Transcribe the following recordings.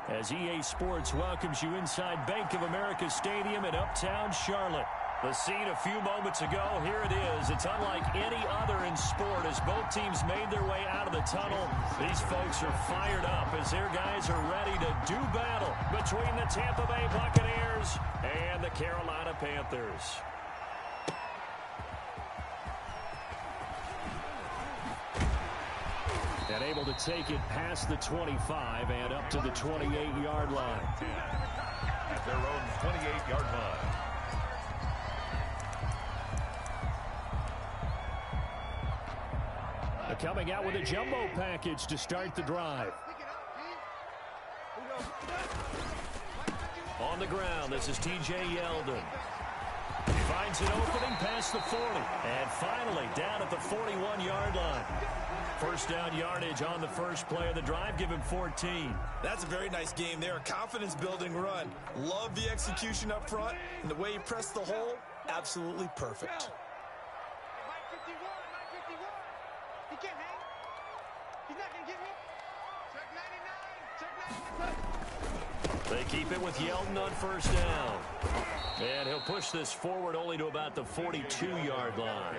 As EA Sports welcomes you inside Bank of America Stadium in Uptown Charlotte. The scene a few moments ago, here it is. It's unlike any other in sport as both teams made their way out of the tunnel. These folks are fired up as their guys are ready to do battle between the Tampa Bay Buccaneers and the Carolina Panthers. And able to take it past the 25 and up to the 28-yard line. At their own 28-yard line. Coming out with a jumbo package to start the drive. On the ground, this is T.J. Yeldon. He finds an opening past the 40. And finally, down at the 41-yard line. First down yardage on the first play of the drive. Give him 14. That's a very nice game there. A confidence-building run. Love the execution up front. And the way he pressed the hole, absolutely perfect. They keep it with Yeldon on first down. And he'll push this forward only to about the 42-yard line.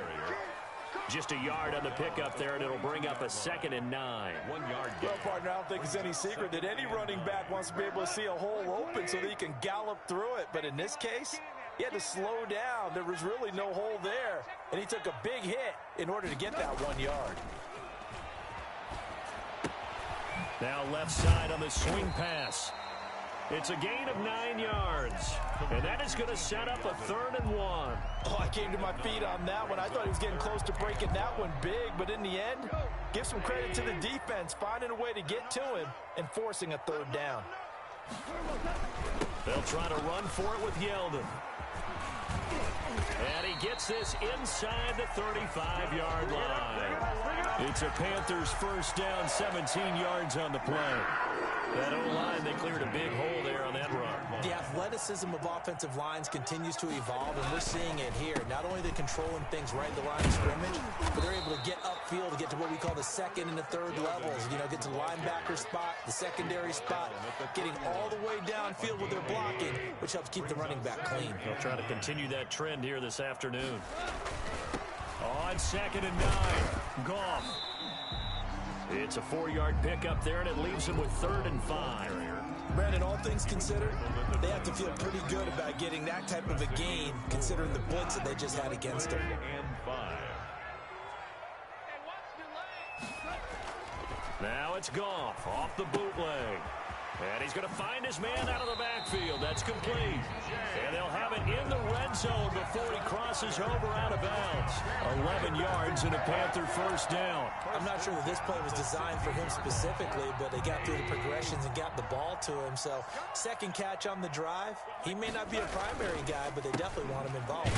Just a yard on the pickup there, and it'll bring up a 2nd and 9. 1 yard gain. Well, partner, I don't think it's any secret that any running back wants to be able to see a hole open so that he can gallop through it. But in this case, he had to slow down. There was really no hole there, and he took a big hit in order to get that 1 yard. Now left side on the swing pass. It's a gain of 9 yards. And that is going to set up a 3rd and 1. Oh, I came to my feet on that one. I thought he was getting close to breaking that one big. But in the end, give some credit to the defense, finding a way to get to him and forcing a 3rd down. They'll try to run for it with Yeldon. And he gets this inside the 35-yard line. It's a Panthers first down, 17 yards on the play. That O-line, they cleared a big hole there on that run. The athleticism of offensive lines continues to evolve, and we're seeing it here. Not only they're controlling things right at the line of scrimmage, but they're able to get upfield to get to what we call the 2nd and the 3rd levels. You know, get to the linebacker spot, the secondary spot, getting all the way downfield with their blocking, which helps keep the running back clean. They'll try to continue that trend here this afternoon. On 2nd and 9, Goff. It's a 4-yard pickup there, and it leaves him with 3rd and 5. Brandon, all things considered, they have to feel pretty good about getting that type of a gain, considering the blitz that they just had against them. Now it's Goff off the bootleg. And he's going to find his man out of the backfield. That's complete. And they'll have it in the red zone before he crosses over out of bounds. 11 yards and a Panther first down. I'm not sure that this play was designed for him specifically, but they got through the progressions and got the ball to him. So, second catch on the drive. He may not be a primary guy, but they definitely want him involved.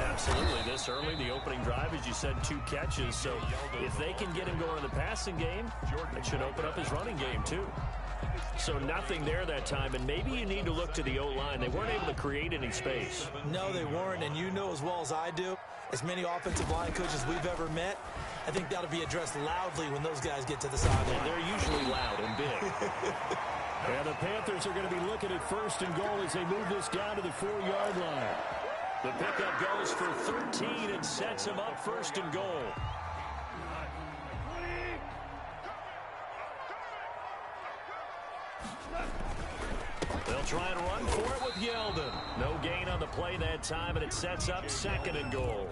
Absolutely. This early, the opening drive, as you said, 2 catches. So, if they can get him going in the passing game, it should open up his running game, too. So nothing there that time, and maybe you need to look to the O-line. They weren't able to create any space. No, they weren't, and you know as well as I do, as many offensive line coaches we've ever met, I think that'll be addressed loudly when those guys get to the sideline. They're usually loud and big. And the Panthers are going to be looking at 1st and goal as they move this down to the 4-yard line. The pickup goes for 13 and sets them up 1st and goal. They'll try and run for it with Yeldon. No gain on the play that time, and it sets up 2nd and goal.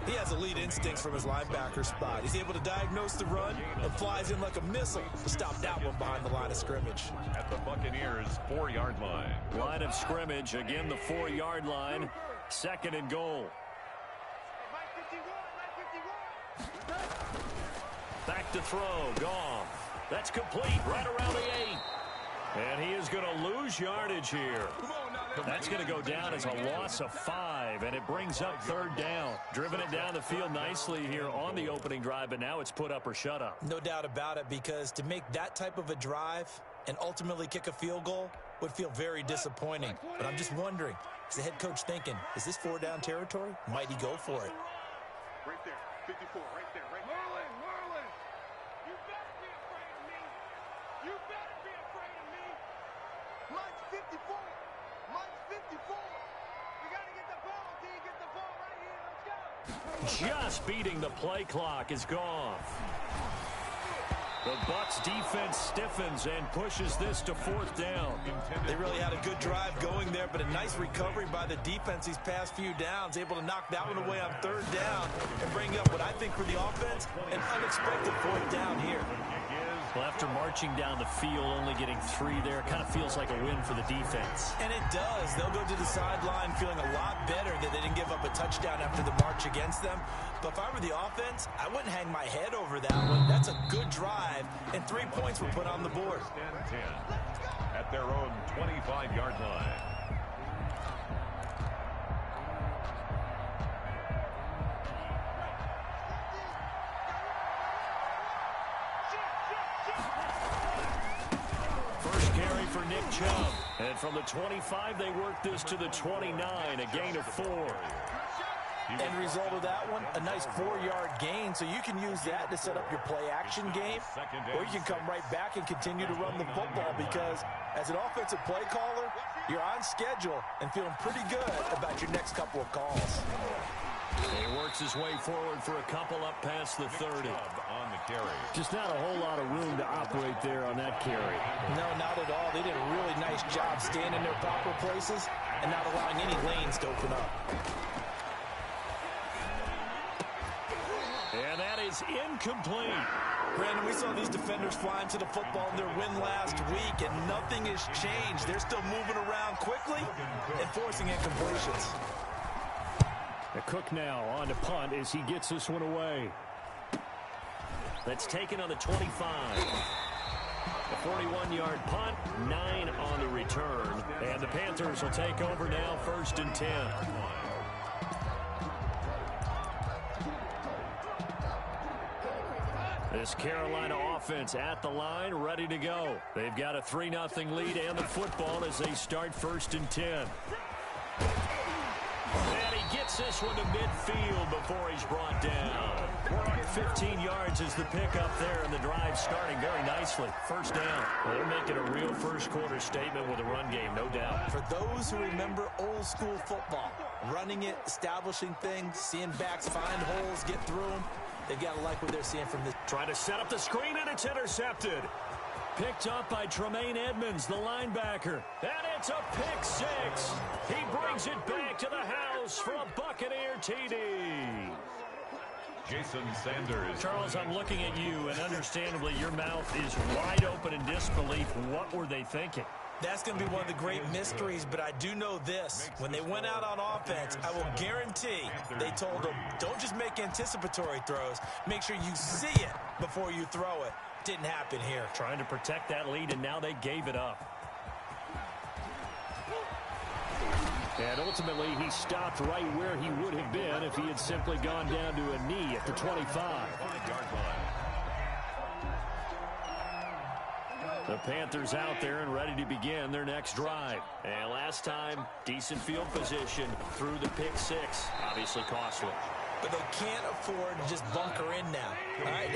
He has elite instincts from his linebacker spot. He's able to diagnose the run and flies in like a missile to stop that one behind the line of scrimmage. At the Buccaneers' 4-yard line. Line of scrimmage, again the 4-yard line. 2nd and goal. Back to throw, Goff. That's complete, right around the 8. And he is going to lose yardage here. That's going to go down as a loss of 5, and it brings up 3rd down. Driven it down the field nicely here on the opening drive, but now it's put up or shut up. No doubt about it, because to make that type of a drive and ultimately kick a field goal would feel very disappointing. But I'm just wondering, is the head coach thinking, is this 4-down territory? Might he go for it? Right there, 54, right there, right there. Merlin, you better be afraid of me. You better be afraid. Just beating the play clock is gone. The Bucs defense stiffens and pushes this to 4th down. They really had a good drive going there, but a nice recovery by the defense these past few downs, able to knock that one away on 3rd down and bring up what I think for the offense, an unexpected 4th down here. Well, after marching down the field, only getting 3 there, kind of feels like a win for the defense. And it does. They'll go to the sideline feeling a lot better that they didn't give up a touchdown after the march against them. But if I were the offense, I wouldn't hang my head over that one. That's a good drive, and 3 points were put on the board. 10 at their own 25-yard line. For Nick Chubb. And from the 25, they work this to the 29, a gain of 4. End result of that one, a nice 4-yard gain, so you can use that to set up your play-action game, or you can come right back and continue to run the football because as an offensive play caller, you're on schedule and feeling pretty good about your next couple of calls. He works his way forward for a couple up past the 30. On the carry. Just not a whole lot of room to operate there on that carry. No, not at all. They did a really nice job staying in their proper places and not allowing any lanes to open up. And that is incomplete. Brandon, we saw these defenders flying to the football in their win last week, and nothing has changed. They're still moving around quickly and forcing incompletions. The Cook now on to punt as he gets this one away. That's taken on the 25. A 41-yard punt, 9 on the return. And the Panthers will take over now, 1st and 10. This Carolina offense at the line, ready to go. They've got a 3-0 lead and the football as they start 1st and 10. And he gets this one to midfield before he's brought down. 15 yards is the pickup there, and the drive starting very nicely. 1st down. Well, they're making a real first-quarter statement with a run game, no doubt. For those who remember old-school football, running it, establishing things, seeing backs find holes, get through them, they've got to like what they're seeing from this. Trying to set up the screen, and it's intercepted. Picked up by Tremaine Edmonds, the linebacker. And it's a pick 6. He brings it back to the house for a Buccaneer TD. Jason Sanders. Charles, I'm looking at you, and understandably, your mouth is wide open in disbelief. What were they thinking? That's going to be one of the great mysteries, but I do know this. When they went out on offense, I will guarantee they told them, don't just make anticipatory throws. Make sure you see it before you throw it. Didn't happen here. Trying to protect that lead, and now they gave it up. And ultimately, he stopped right where he would have been if he had simply gone down to a knee at the 25. The Panthers out there and ready to begin their next drive. And last time, decent field position through the pick 6. Obviously costly. But they can't afford to just bunker in now. All right,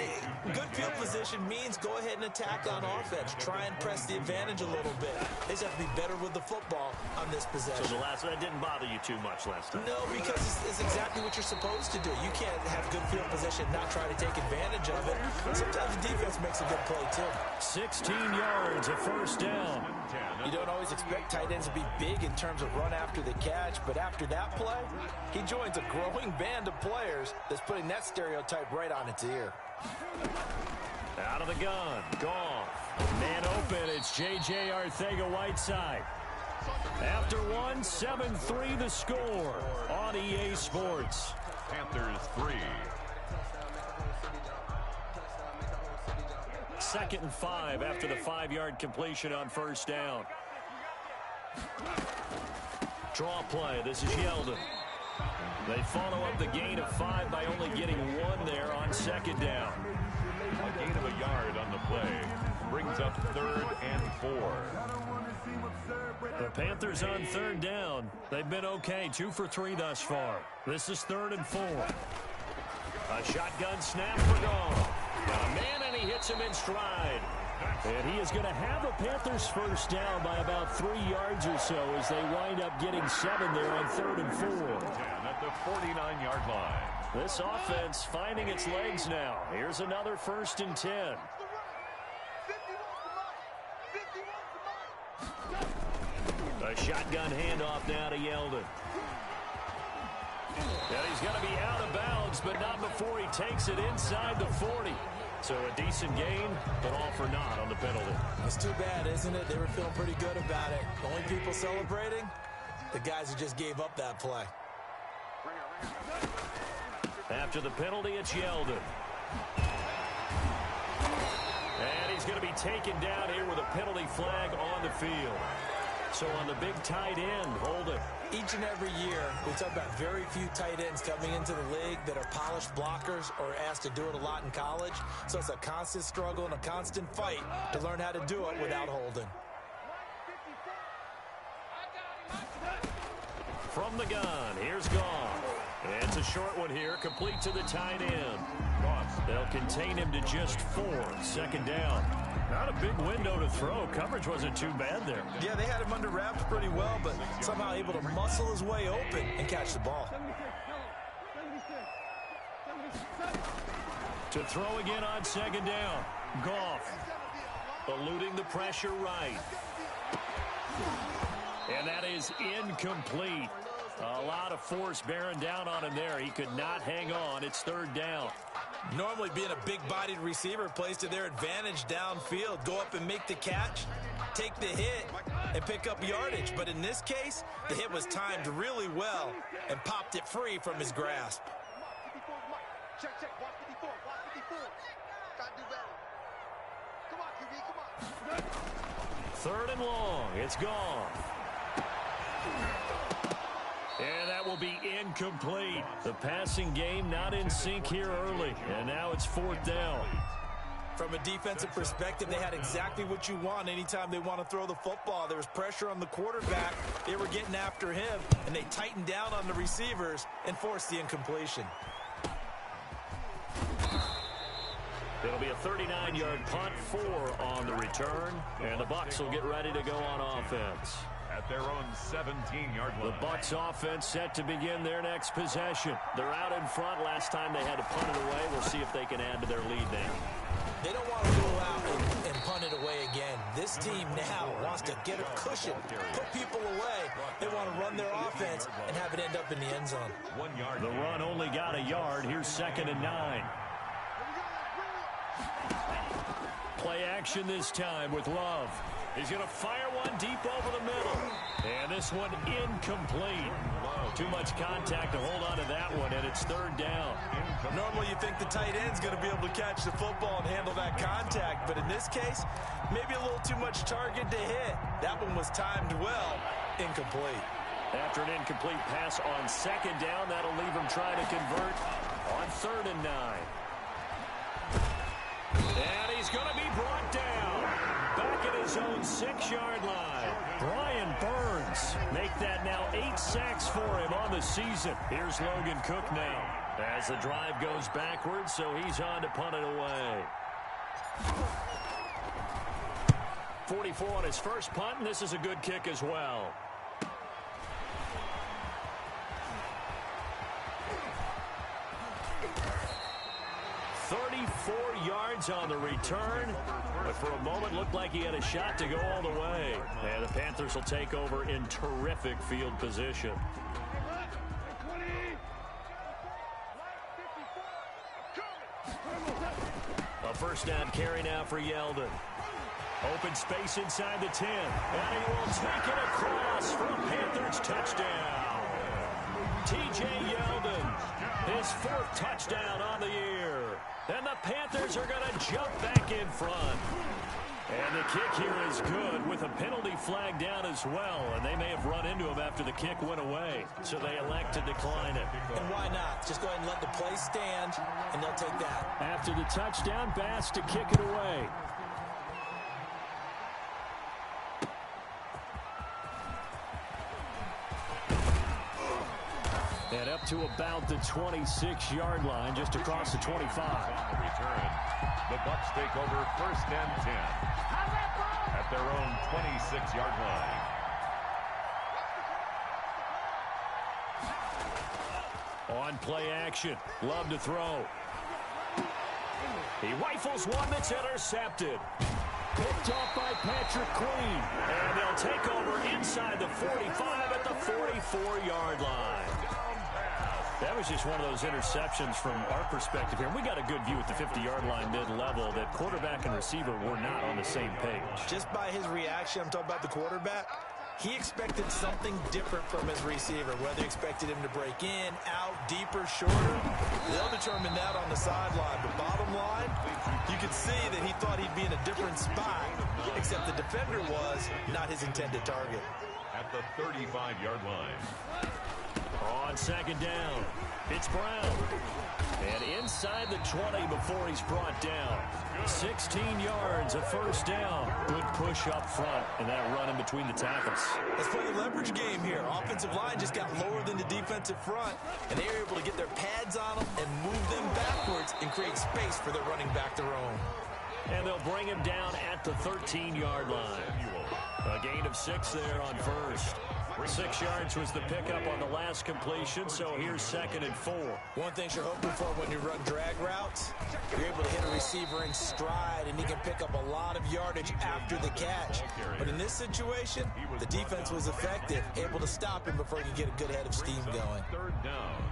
good field position means go ahead and attack on offense. Try and press the advantage a little bit. They just have to be better with the football on this possession. So that didn't bother you too much last time? No, because it's exactly what you're supposed to do. You can't have good field position, not try to take advantage of it. Sometimes the defense makes a good play, too. 16 yards, a 1st down. You don't always expect tight ends to be big in terms of run after the catch, but after that play, he joins a growing band of players that's putting that stereotype right on its ear. Out of the gun, Goff. Man open, it's J.J. Arcega-Whiteside. After one, 7-3 the score on EA Sports. Panthers 3. 2nd and 5 after the 5-yard completion on 1st down. Draw play, this is Yeldon. They follow up the gain of 5 by only getting 1 there on 2nd down. A gain of a yard on the play brings up 3rd and 4. The Panthers on 3rd down. They've been okay, 2 for 3 thus far. This is 3rd and 4. A shotgun snap for Goff. Got a man, and he hits him in stride. And he is going to have a Panthers first down by about 3 yards or so as they wind up getting 7 there on 3rd and 4. At the 49-yard line. This offense finding its legs now. Here's another 1st and 10. A shotgun handoff now to Yeldon. And he's going to be out of bounds, but not before he takes it inside the 40. So a decent gain, but all for naught on the penalty. It's too bad, isn't it? They were feeling pretty good about it. The only people celebrating, the guys who just gave up that play. After the penalty, it's Yeldon. And he's going to be taken down here with a penalty flag on the field. So on the big tight end, hold it. Each and every year, we talk about very few tight ends coming into the league that are polished blockers or asked to do it a lot in college. So it's a constant struggle and a constant fight to learn how to do it without holding. From the gun, here's Goff. It's a short one here, complete to the tight end. They'll contain him to just 4, 2nd down. Not a big window to throw. Coverage wasn't too bad there. Yeah, they had him under wraps pretty well, but somehow able to muscle his way open and catch the ball. To throw again on 2nd down. Goff eluding the pressure right. And that is incomplete. A lot of force bearing down on him there. He could not hang on. It's 3rd down. Normally being a big-bodied receiver plays to their advantage downfield. Go up and make the catch, take the hit, and pick up yardage. But in this case, the hit was timed really well and popped it free from his grasp. Check, watch 54, watch 54. Gotta do better. Come on, QB, come on. 3rd and long. It's gone. And that will be incomplete. The passing game not in sync here early. And now it's 4th down. From a defensive perspective, they had exactly what you want anytime they want to throw the football. There was pressure on the quarterback. They were getting after him, and they tightened down on the receivers and forced the incompletion. It'll be a 39-yard punt, 4 on the return. And the Bucs will get ready to go on offense. At their own 17-yard line. The Bucs offense set to begin their next possession. They're out in front. Last time they had to punt it away. We'll see if they can add to their lead now. They don't want to go out and punt it away again. This team now wants to get a cushion, put people away. They want to run their offense and have it end up in the end zone. 1 yard. The run only got a yard. Here's 2nd and 9. Play action this time with Love. He's going to fire one deep over the middle. And this one incomplete. Too much contact to hold on to that one, and it's 3rd down. Normally you think the tight end's going to be able to catch the football and handle that contact, but in this case, maybe a little too much target to hit. That one was timed well, incomplete. After an incomplete pass on 2nd down, that'll leave him trying to convert on 3rd and 9. And he's going to be brought down. Back at his own 6-yard line. Brian Burns make that now 8 sacks for him on the season. Here's Logan Cook now as the drive goes backwards, so he's on to punt it away. 44 on his first punt, and this is a good kick as well. Yards on the return, but for a moment looked like he had a shot to go all the way. And the Panthers will take over in terrific field position. A first down carry now for Yeldon. Open space inside the 10, and he will take it across for a Panthers touchdown. T.J. Yeldon, his 4th touchdown on the year. And the Panthers are going to jump back in front. And the kick here is good with a penalty flag down as well. And they may have run into him after the kick went away. So they elect to decline it. And why not? Just go ahead and let the play stand, and they'll take that. After the touchdown, Bass to kick it away. And up to about the 26-yard line, just across the 25. On the return, the Bucs take over 1st and 10. 26-yard line. On play action. Love to throw. He rifles one that's intercepted. Picked off by Patrick Queen. And they'll take over inside the 45 at the 44-yard line. That was just one of those interceptions from our perspective here. We got a good view at the 50-yard line mid-level that quarterback and receiver were not on the same page. Just by his reaction, I'm talking about the quarterback, he expected something different from his receiver, whether he expected him to break in, out, deeper, shorter. They'll determine that on the sideline. But bottom line, you could see that he thought he'd be in a different spot, except the defender was not his intended target. At the 35-yard line. On second down, it's Brown. And inside the 20 before he's brought down. 16 yards, a first down. Good push up front, and that run in between the tackles. Let's play the leverage game here. Offensive line just got lower than the defensive front, and they were able to get their pads on them and move them backwards and create space for their running back to roam. And they'll bring him down at the 13-yard line. A gain of 6 there on first. 6 yards was the pickup on the last completion, so here's 2nd and 4. One thing you're hoping for when you run drag routes, you're able to hit a receiver in stride, and he can pick up a lot of yardage after the catch. But in this situation, the defense was effective, able to stop him before he could get a good head of steam going. Third down.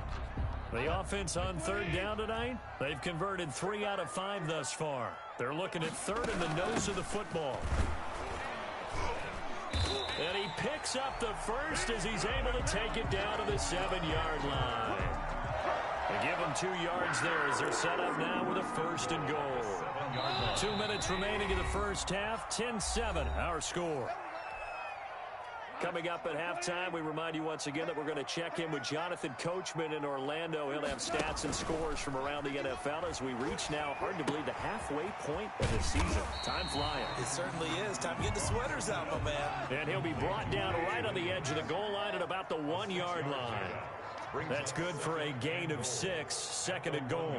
The offense on third down tonight, they've converted 3 out of 5 thus far. They're looking at third in the nose of the football. And he picks up the first as he's able to take it down to the 7-yard line. They give him 2 yards there as they're set up now with a 1st and goal. 2 minutes remaining in the first half, 10-7 our score. Coming up at halftime, we remind you once again that we're going to check in with Jonathan Coachman in Orlando. He'll have stats and scores from around the NFL as we reach now, hard to believe, the halfway point of the season. Time flying. It certainly is. Time to get the sweaters out, my man. And he'll be brought down right on the edge of the goal line at about the 1-yard line. That's good for a gain of 6, 2nd and goal.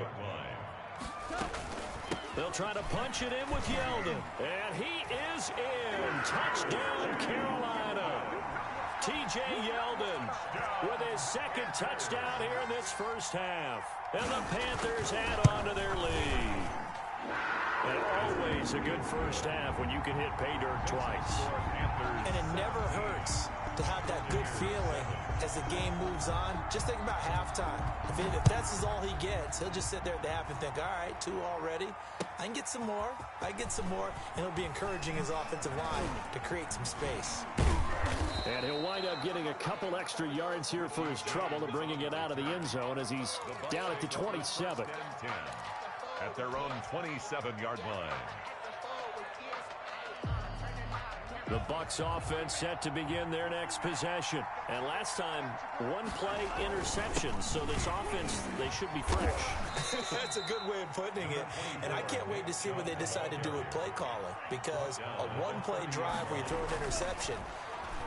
They'll try to punch it in with Yeldon. And he is in. Touchdown, Carolina. T.J. Yeldon with his 2nd touchdown here in this first half. And the Panthers add on to their lead. And always a good first half when you can hit pay dirt twice. And it never hurts to have that good feeling as the game moves on. Just think about halftime. If that's all he gets, he'll just sit there at the half and think, all right, 2 already. I can get some more. And he'll be encouraging his offensive line to create some space. And he'll wind up getting a couple extra yards here for his trouble to bringing it out of the end zone as he's down at the 27. At their own 27-yard line. The Bucs offense set to begin their next possession. And last time, 1-play interception. So this offense, they should be fresh. That's a good way of putting it. And I can't wait to see what they decide to do with play calling. Because a 1-play drive where you throw an interception,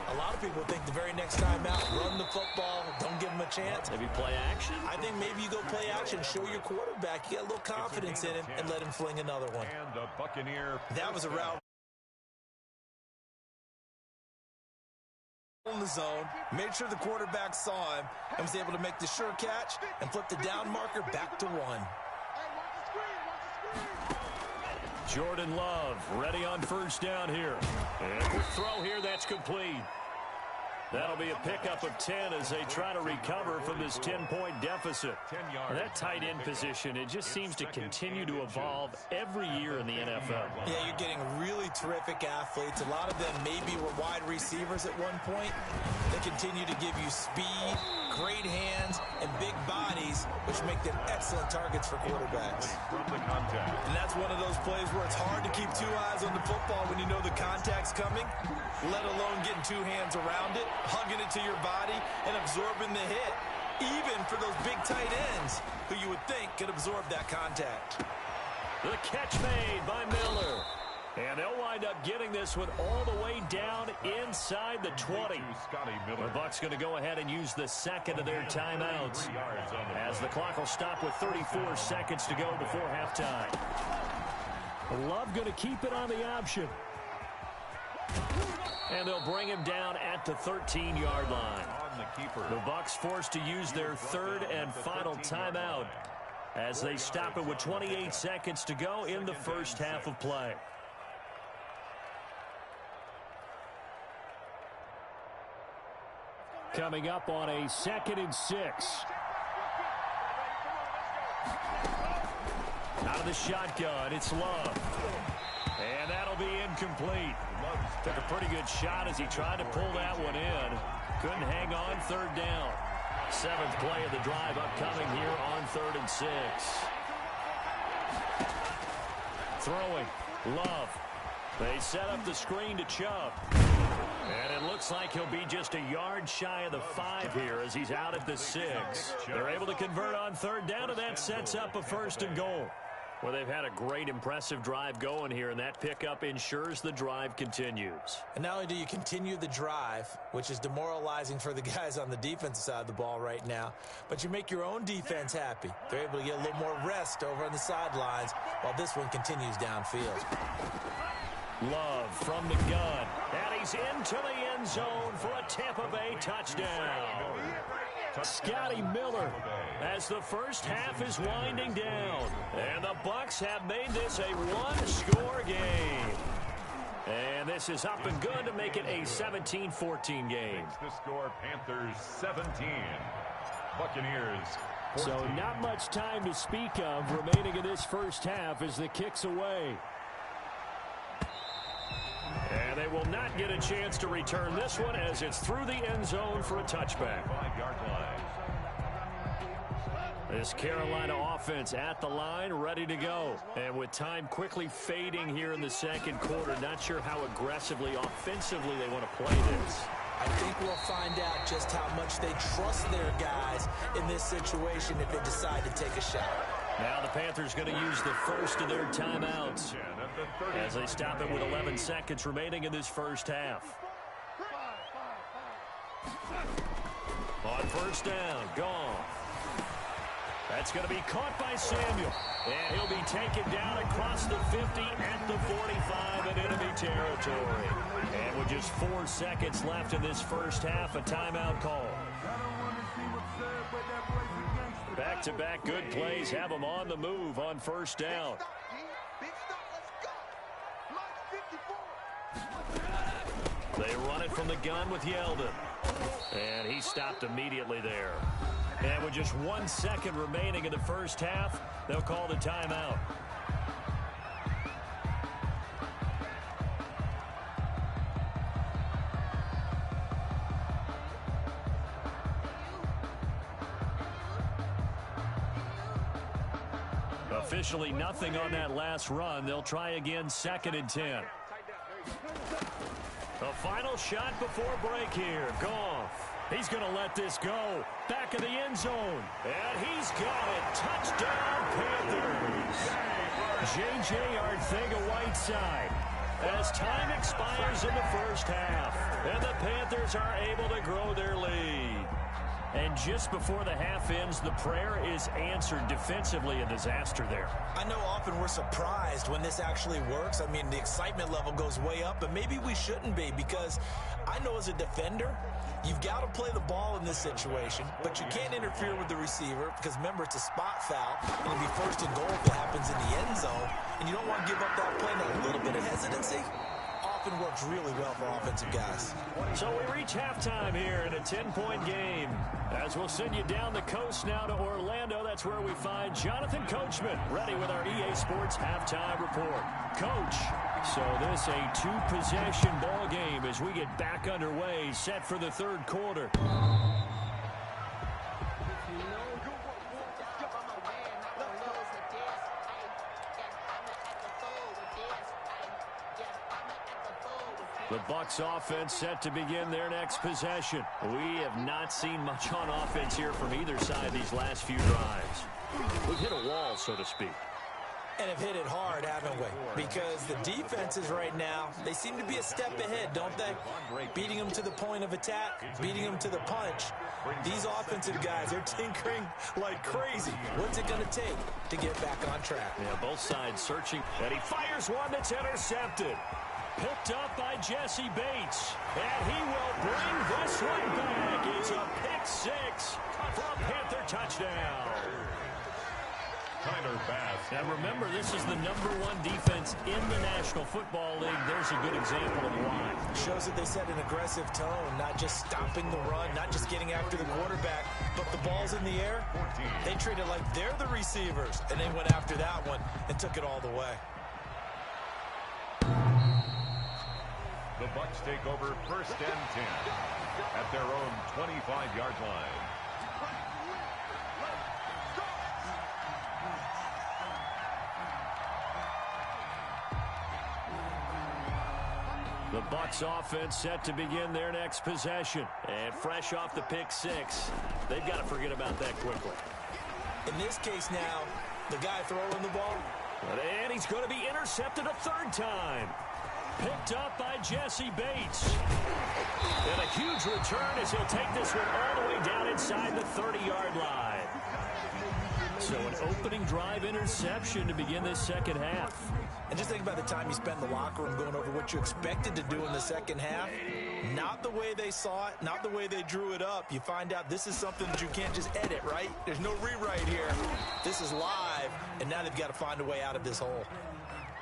a lot of people think the very next time out, run the football, don't give him a chance. Maybe play action? I think maybe you go play action, show your quarterback, you got a little confidence in him, and let him fling another one. And a Buccaneer. That was a route. In the zone, made sure the quarterback saw him and was able to make the sure catch and flip the down marker back to 1. Jordan Love ready on first down here. And a quick throw here, that's complete. That'll be a pickup of 10 as they try to recover from this 10-point deficit. That tight end position, it just seems to continue to evolve every year in the NFL. Yeah, you're getting really terrific athletes. A lot of them maybe were wide receivers at one point. They continue to give you speed, great hands, and big bodies, which make them excellent targets for quarterbacks. From the contact. And that's one of those plays where it's hard to keep 2 eyes on the football when you know the contact's coming, let alone getting 2 hands around it, hugging it to your body, and absorbing the hit, even for those big tight ends who you would think could absorb that contact. The catch made by Miller. And they'll wind up getting this one all the way down inside the 20. The Bucs going to go ahead and use the 2nd of their timeouts as the clock will stop with 34 seconds to go before halftime. Love going to keep it on the option. And they'll bring him down at the 13-yard line. On the keeper. The Bucs forced to use their third and final timeout as they stop it with 28 seconds to go in the first half of play. Coming up on a 2nd and 6. Out of the shotgun, it's Love. And that'll be incomplete. Took a pretty good shot as he tried to pull that one in. Couldn't hang on, 3rd down. 7th play of the drive upcoming here on 3rd and 6. Throwing, Love. They set up the screen to Chubb. And it looks like he'll be just a yard shy of the 5 here as he's out at the 6. They're able to convert on 3rd down, and that sets up a 1st and goal. Well, they've had a great, impressive drive going here, and that pickup ensures the drive continues. And not only do you continue the drive, which is demoralizing for the guys on the defensive side of the ball right now, but you make your own defense happy. They're able to get a little more rest over on the sidelines while this one continues downfield. Love from the gun, and he's into the end zone for a Tampa Bay touchdown. Scotty Miller as the first half is winding down. And the Bucs have made this a one-score game. And this is up and good to make it a 17-14 game. The score, Panthers 17. Buccaneers 14. So not much time to speak of remaining in this first half as the kick's away. And they will not get a chance to return this one as it's through the end zone for a touchback. 5-yard line. This Carolina offense at the line, ready to go. And with time quickly fading here in the 2nd quarter, not sure how aggressively, offensively they want to play this. I think we'll find out just how much they trust their guys in this situation if they decide to take a shot. Now the Panthers going to use the first of their timeouts as they stop it with 11 seconds remaining in this first half. On 1st down, gone. That's going to be caught by Samuel. And he'll be taken down across the 50 at the 45 in enemy territory. And with just 4 seconds left in this first half, a timeout call. Back-to-back good plays have them on the move on 1st down. They run it from the gun with Yeldon. And he stopped immediately there. And with just 1 second remaining in the first half, they'll call the timeout. Officially nothing on that last run. They'll try again 2nd and 10. The final shot before break here. Goff. He's going to let this go. Back of the end zone. And he's got it. Touchdown, Panthers. J.J. Arcega-Whiteside. As time expires in the first half. And the Panthers are able to grow their lead. And just before the half ends, the prayer is answered defensively. A disaster there. I know often we're surprised when this actually works. I mean, the excitement level goes way up, but maybe we shouldn't be, because I know as a defender, you've got to play the ball in this situation, but you can't interfere with the receiver because, remember, it's a spot foul, and it'll be 1st and goal if it happens in the end zone, and you don't want to give up that play. And a little bit of hesitancy often works really well for offensive guys. So we reach halftime here in a 10-point game. As we'll send you down the coast now to Orlando, that's where we find Jonathan Coachman ready with our EA Sports halftime report. Coach, so this a 2-possession ball game as we get back underway, set for the 3rd quarter. The Bucs offense set to begin their next possession. We have not seen much on offense here from either side these last few drives. We've hit a wall, so to speak. And have hit it hard, haven't we? Because the defenses right now, they seem to be a step ahead, don't they? Beating them to the point of attack, beating them to the punch. These offensive guys, they're tinkering like crazy. What's it going to take to get back on track? Yeah, both sides searching. And he fires one that's intercepted. Picked up by Jesse Bates. And he will bring this one back. It's a pick six for a Panther touchdown. Tyler Bass. Now remember, this is the #1 defense in the National Football League. There's a good example of why. Shows that they set an aggressive tone, not just stopping the run, not just getting after the quarterback, but the ball's in the air. They treat it like they're the receivers, and they went after that one and took it all the way. The Bucs take over 1st and 10 at their own 25-yard line. The Bucs offense set to begin their next possession. And fresh off the pick six, they've got to forget about that quickly. In this case now, the guy throwing the ball. And he's going to be intercepted a third time. Picked up by Jesse Bates. And a huge return as he'll take this one all the way down inside the 30-yard line. So an opening drive interception to begin this second half. And just think about the time you spent in the locker room going over what you expected to do in the second half. Not the way they saw it, not the way they drew it up. You find out this is something that you can't just edit, right? There's no rewrite here. This is live, and now they've got to find a way out of this hole.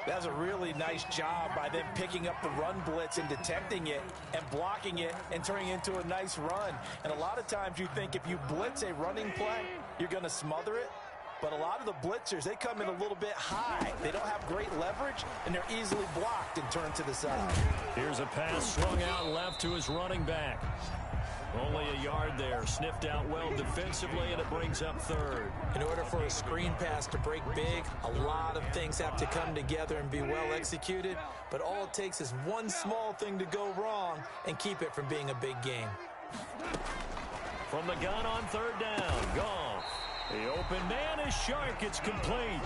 That was a really nice job by them picking up the run blitz and detecting it and blocking it and turning it into a nice run. And a lot of times you think if you blitz a running play, you're going to smother it. But a lot of the blitzers, they come in a little bit high. They don't have great leverage, and they're easily blocked and turned to the side. Here's a pass swung out left to his running back. Only a yard there. Sniffed out well defensively, and it brings up third. In order for a screen pass to break big, a lot of things have to come together and be well executed. But all it takes is one small thing to go wrong and keep it from being a big game. From the gun on third down. Goff. The open man is Shark. It's complete.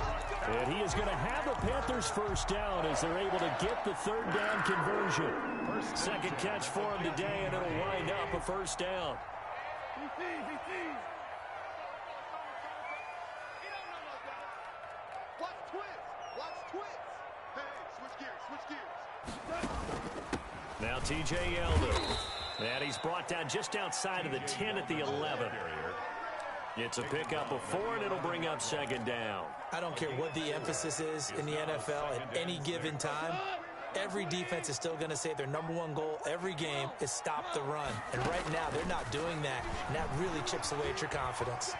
And he is going to have the Panthers first down as they're able to get the third down conversion. Second catch for him today, and it'll wind up a first down. Watch twist. Watch twist. Hey, switch gears. Now T.J. Yeldon. And he's brought down just outside of the 10 at the 11. It's a pickup of 4, and it'll bring up second down. I don't care what the emphasis is in the NFL at any given time. Every defense is still going to say their #1 goal every game is stop the run. And right now, they're not doing that, and that really chips away at your confidence.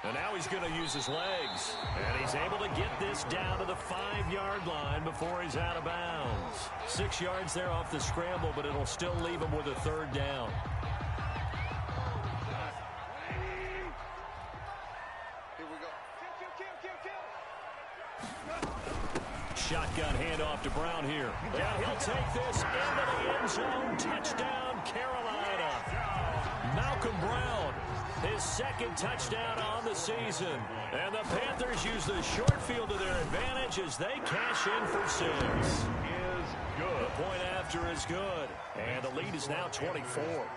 And now he's going to use his legs. And he's able to get this down to the 5-yard line before he's out of bounds. 6 yards there off the scramble, but it'll still leave him with a third down. Shotgun handoff to Brown here. And he'll take this into the end zone. Touchdown, Carolina. Malcolm Brown, his second touchdown on the season. And the Panthers use the short field to their advantage as they cash in for 6. Is good. The point after is good. And the lead is now 24. 38.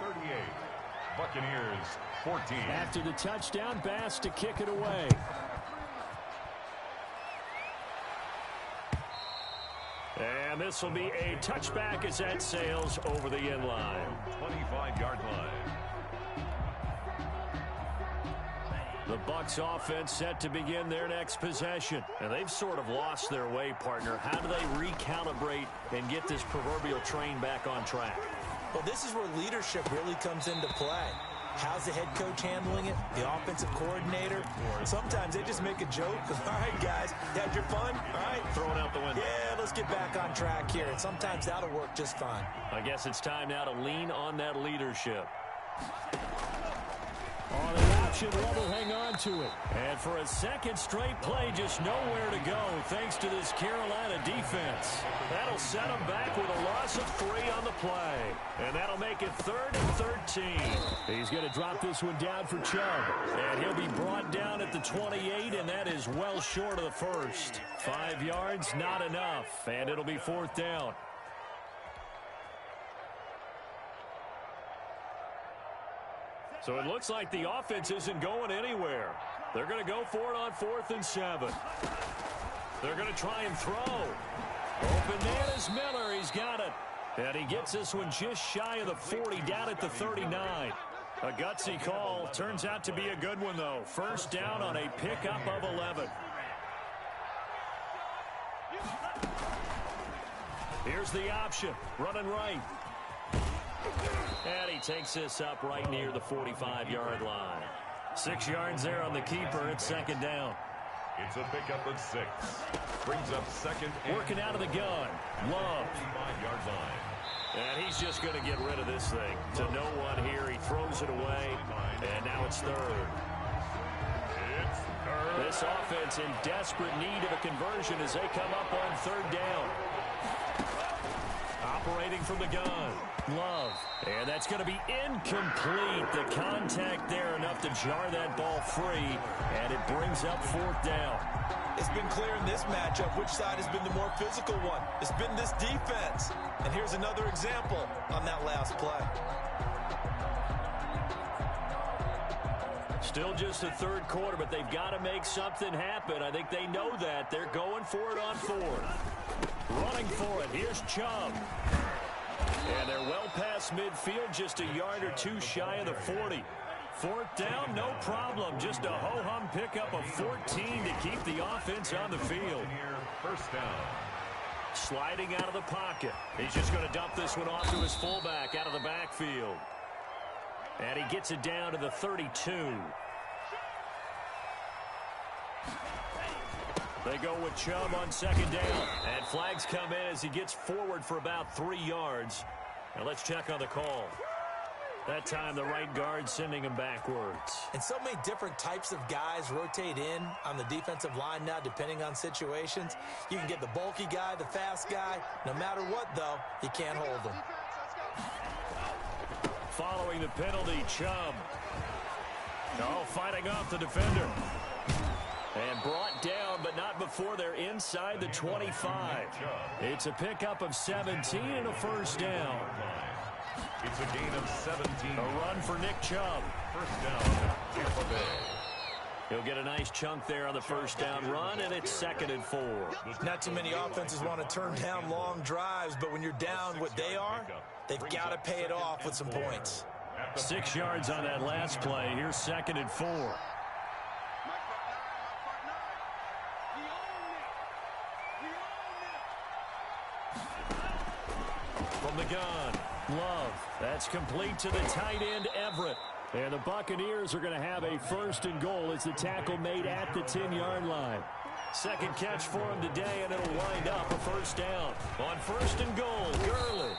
Buccaneers 14. After the touchdown, Bass to kick it away. And this will be a touchback as that sails over the end line. 25-yard line. The Bucs offense set to begin their next possession. And they've sort of lost their way, partner. How do they recalibrate and get this proverbial train back on track? Well, this is where leadership really comes into play. How's the head coach handling it? The offensive coordinator? Sometimes they just make a joke. All right, guys, you had your fun? All right. Throw it out the window. Yeah, let's get back on track here. And sometimes that'll work just fine. I guess it's time now to lean on that leadership. On the option, Rubble hang on to it. And for a second straight play, just nowhere to go thanks to this Carolina defense. That'll set them back with a loss of 3 on the play. And that'll make it 3rd and 13. He's going to drop this one down for Chubb. And he'll be brought down at the 28, and that is well short of the first. 5 yards, not enough. And it'll be 4th down. So it looks like the offense isn't going anywhere. They're going to go for it on 4th and 7. They're going to try and throw. Open man is Miller. He's got it. And he gets this one just shy of the 40, down at the 39. A gutsy call. Turns out to be a good one, though. First down on a pickup of 11. Here's the option. Running right. And he takes this up right near the 45-yard line. 6 yards there on the keeper. It's second down. It's a pickup of 6. Brings up second. Working out of the gun. Love. 5-yard line. And he's just going to get rid of this thing. To no one here. He throws it away. And now it's third. This offense in desperate need of a conversion as they come up on third down. Operating from the gun. Love. And that's going to be incomplete. The contact there enough to jar that ball free. And it brings up fourth down. It's been clear in this matchup which side has been the more physical one. It's been this defense. And here's another example on that last play. Still just the third quarter, but they've got to make something happen. I think they know that. They're going for it on fourth. Running for it. Here's Chubb. And they're well past midfield, just a yard or two shy of the 40. Fourth down, no problem. Just a ho-hum pickup of 14 to keep the offense on the field. First down. Sliding out of the pocket. He's just going to dump this one off to his fullback out of the backfield. And he gets it down to the 32. They go with Chubb on second down. And flags come in as he gets forward for about 3 yards. Now let's check on the call. That time the right guard sending him backwards. And so many different types of guys rotate in on the defensive line now depending on situations. You can get the bulky guy, the fast guy. No matter what, though, you can't hold them. Following the penalty, Chubb. Oh, fighting off the defender. And brought down, but not before they're inside the 25. It's a pickup of 17 and a first down. It's a gain of 17. A run for Nick Chubb. First down, Tampa Bay. He'll get a nice chunk there on the first down run, and it's 2nd and 4. Not too many offenses want to turn down long drives, but when you're down what they are, they've got to pay it off with some points. 6 yards on that last play. Here's 2nd and 4. From the gun, Love. That's complete to the tight end, Everett. And the Buccaneers are going to have a 1st and goal as the tackle made at the 10-yard line. Second catch for him today, and it'll wind up a first down. On 1st and goal, Gurley.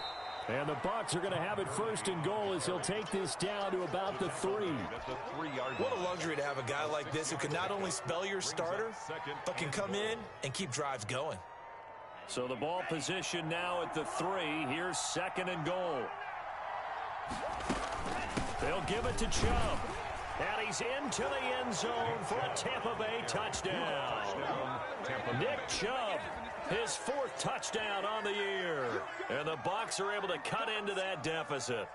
And the Bucs are going to have it 1st and goal as he'll take this down to about the 3. What a luxury to have a guy like this who can not only spell your starter, but can come in and keep drives going. So the ball position now at the 3. Here's 2nd and goal. They'll give it to Chubb. And he's into the end zone for a Tampa Bay touchdown. Nick Chubb, his 4th touchdown on the year. And the Bucs are able to cut into that deficit.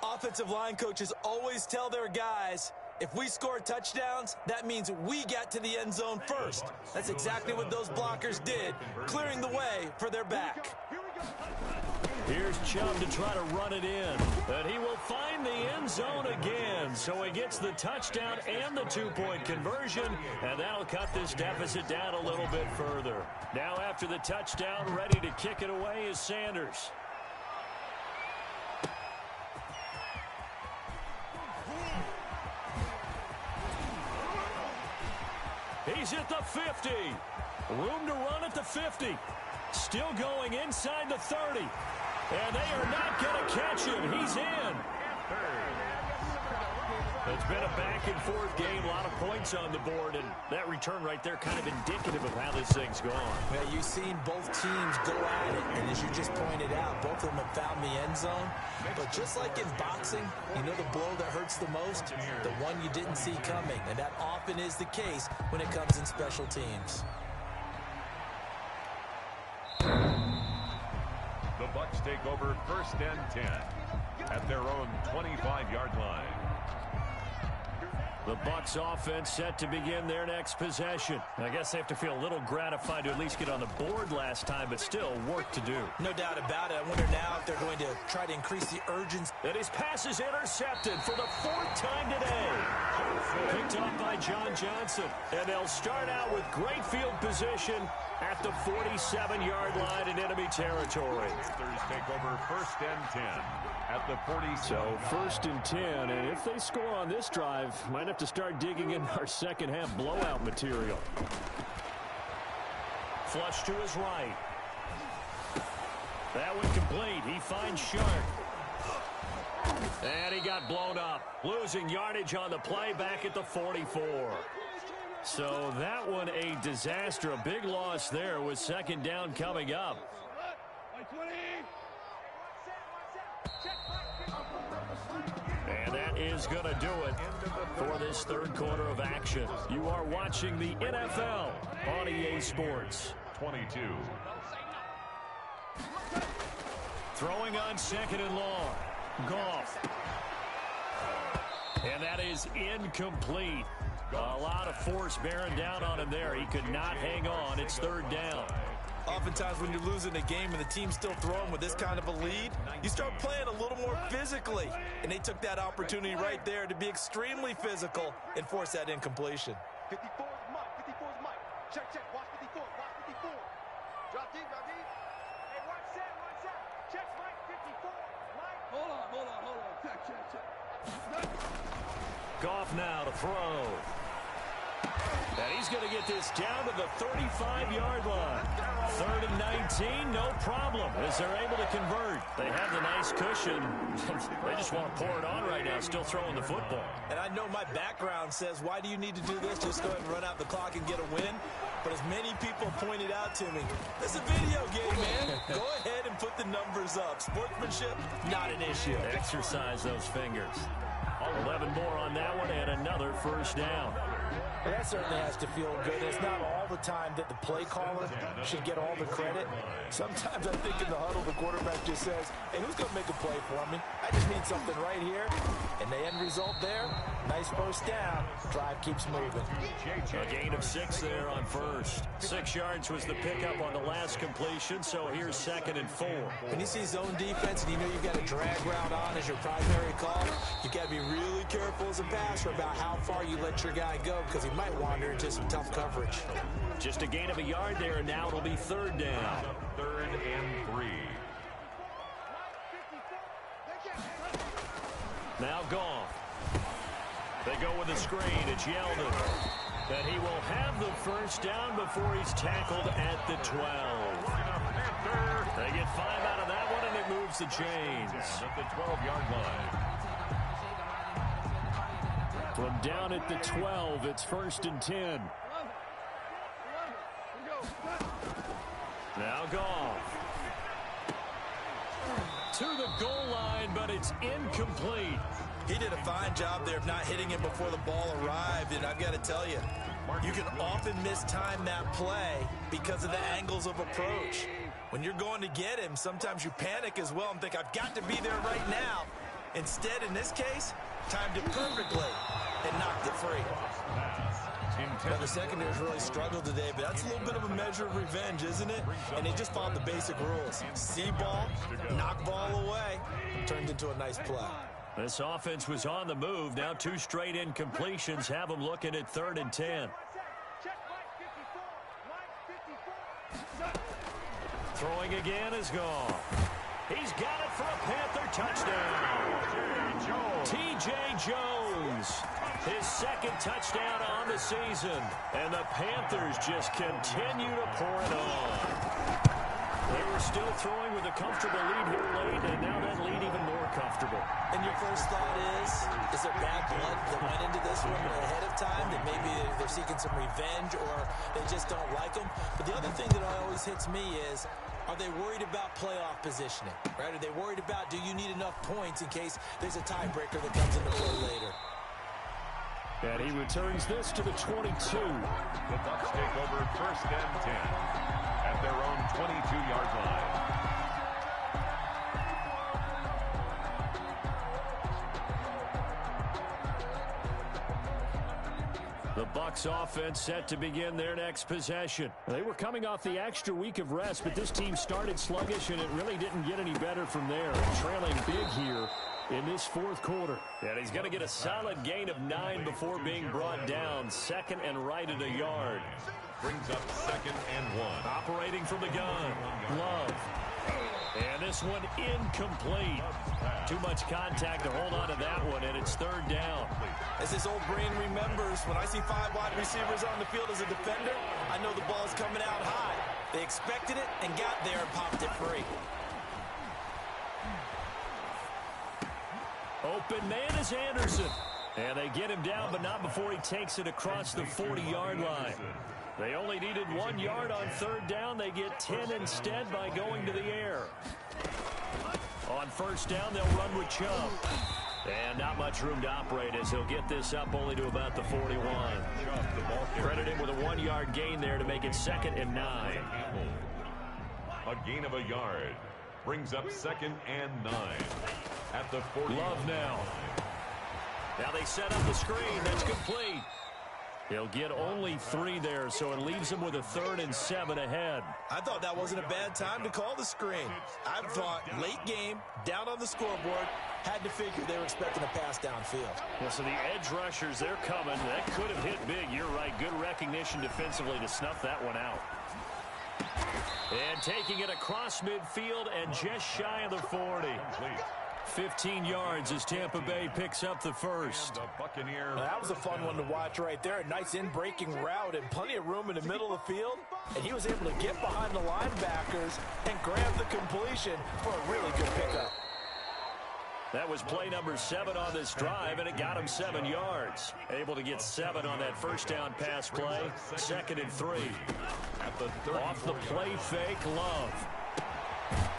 Offensive line coaches always tell their guys, if we score touchdowns, that means we get to the end zone first. That's exactly what those blockers did, clearing the way for their back. Here's Chubb to try to run it in. And he will find the end zone again. So he gets the touchdown and the 2-point conversion. And that'll cut this deficit down a little bit further. Now after the touchdown, ready to kick it away is Sanders. He's at the 50. Room to run at the 50. Still going inside the 30. And they are not going to catch him. He's in. It's been a back-and-forth game. A lot of points on the board. And that return right there kind of indicative of how this thing's gone. Well, you've seen both teams go at it. And as you just pointed out, both of them have found the end zone. But just like in boxing, you know the blow that hurts the most? The one you didn't see coming. And that often is the case when it comes in special teams. The Bucs take over 1st and 10 at their own 25-yard line. The Bucs offense set to begin their next possession. I guess they have to feel a little gratified to at least get on the board last time, but still work to do. No doubt about it. I wonder now if they're going to try to increase the urgency. And his pass is intercepted for the 4th time today. Picked off by John Johnson. And they'll start out with great field position at the 47-yard line in enemy territory. Panthers take over 1st and 10 at the 47. So 1st and 10, and if they score on this drive, might have to start digging in our second-half blowout material. Flush to his right. That one complete. He finds Sharp. And he got blown up. Losing yardage on the play back at the 44. So that one a disaster. A big loss there with 2nd down coming up. And that is going to do it for this 3rd quarter of action. You are watching the NFL on EA Sports. 22. Throwing on 2nd and long. Goff. And that is incomplete. A lot of force bearing down on him there. He could not hang on. It's 3rd down. Oftentimes when you're losing a game and the team's still throwing with this kind of a lead, you start playing a little more physically. And they took that opportunity right there to be extremely physical and force that incompletion. 54 is Mike. 54 is Mike. Check, check. Watch 54. Watch 54. Drop deep, drop deep. Hey, watch that, watch that. Check, Mike. 54. Mike. Hold on. Check, check, check. Goff now to throw. And he's going to get this down to the 35-yard line. 3rd and 19, no problem, as they're able to convert. They have the nice cushion. They just want to pour it on right now, still throwing the football. And I know my background says, why do you need to do this? Just go ahead and run out the clock and get a win. But as many people pointed out to me, it's a video game, man. Go ahead and put the numbers up. Sportsmanship, not an issue. Exercise those fingers. 11 more on that one, and another 1st down. Well, that certainly has to feel good. It's not all the time that the play caller should get all the credit. Sometimes I think in the huddle, the quarterback just says, hey, who's going to make a play for me? I just need something right here. And the end result there, nice first down. Drive keeps moving. A gain of 6 there on 1st. 6 yards was the pickup on the last completion, so here's 2nd and 4. When you see zone defense and you know you've got a drag route on as your primary call, you got to be really careful as a passer about how far you let your guy go, because he might wander into some tough coverage. Just a gain of a yard there, and now it'll be 3rd down. 3rd and 3. Now Goff. They go with a screen. It's Yeldon. And he will have the 1st down before he's tackled at the 12. They get 5 out of that one, and it moves the chains. At the 12-yard line. From down at the 12, it's 1st and 10. Now Goff. To the goal line, but it's incomplete. He did a fine job there of not hitting it before the ball arrived. And I've got to tell you, you can often mistime that play because of the angles of approach. When you're going to get him, sometimes you panic as well and think, I've got to be there right now. Instead, in this case, timed it perfectly and knocked it free. Well, the secondary's really struggled today, but that's a little bit of a measure of revenge, isn't it? And they just followed the basic rules. See ball, knock ball away, turned into a nice play. This offense was on the move. Now 2 straight incompletions have them looking at 3rd and 10. Throwing again is gone. He's got it for a Panther touchdown. T.J. Jones, his 2nd touchdown on the season. And the Panthers just continue to pour it on. They were still throwing with a comfortable lead here late, and now that lead even more comfortable. And your first thought is there bad blood that went into this one ahead of time, that maybe they're seeking some revenge or they just don't like them? But the other thing that always hits me is, are they worried about playoff positioning, right? Are they worried about, do you need enough points in case there's a tiebreaker that comes into play later? And he returns this to the 22. The Bucs take over 1st and 10 at their own 22-yard line. Bucs offense set to begin their next possession. They were coming off the extra week of rest, but this team started sluggish, and it really didn't get any better from there. Trailing big here in this fourth quarter. And he's going to get a solid gain of 9 before being brought down. Second and right at a yard. Brings up 2nd and 1. Operating from the gun. Love. And this one incomplete. Too much contact to hold on to that one, and it's 3rd down. As his old brain remembers, when I see 5 wide receivers on the field as a defender, I know the ball's coming out high. They expected it and got there and popped it free. Open man is Anderson. And they get him down, but not before he takes it across the 40-yard line. They only needed 1 yard on 3rd down. They get 10 instead by going to the air. On 1st down, they'll run with Chubb. And not much room to operate as he'll get this up only to about the 41. Credit him with a 1-yard gain there to make it 2nd and 9. A gain of a yard. Brings up 2nd and 9. At the 40. Love now. Now they set up the screen. That's complete. He'll get only 3 there, so it leaves him with a 3rd and 7 ahead. I thought that wasn't a bad time to call the screen. I thought late game, down on the scoreboard, had to figure they were expecting a pass downfield. Well, so the edge rushers, they're coming. That could have hit big. You're right. Good recognition defensively to snuff that one out. And taking it across midfield and just shy of the 40. 15 yards as Tampa Bay picks up the first. That was a fun one to watch right there. A nice in-breaking route and plenty of room in the middle of the field. And he was able to get behind the linebackers and grab the completion for a really good pickup. That was play number 7 on this drive, and it got him 7 yards. Able to get 7 on that 1st down pass play. 2nd and 3. Off the play fake, Love.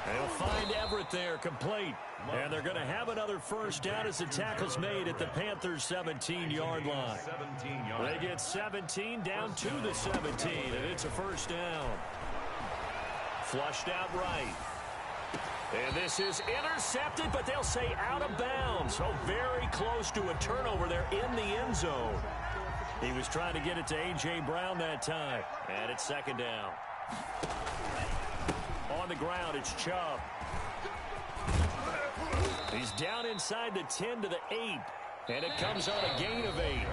And he'll find Everett there, complete. And they're going to have another 1st down as the tackle's made at the Panthers' 17-yard line. They get 17 down to the 17, and it's a 1st down. Flushed out right. And this is intercepted, but they'll say out of bounds. So very close to a turnover there in the end zone. He was trying to get it to A.J. Brown that time. And it's 2nd down. On the ground, it's Chubb. He's down inside the 10 to the 8. And it comes on a gain of 8.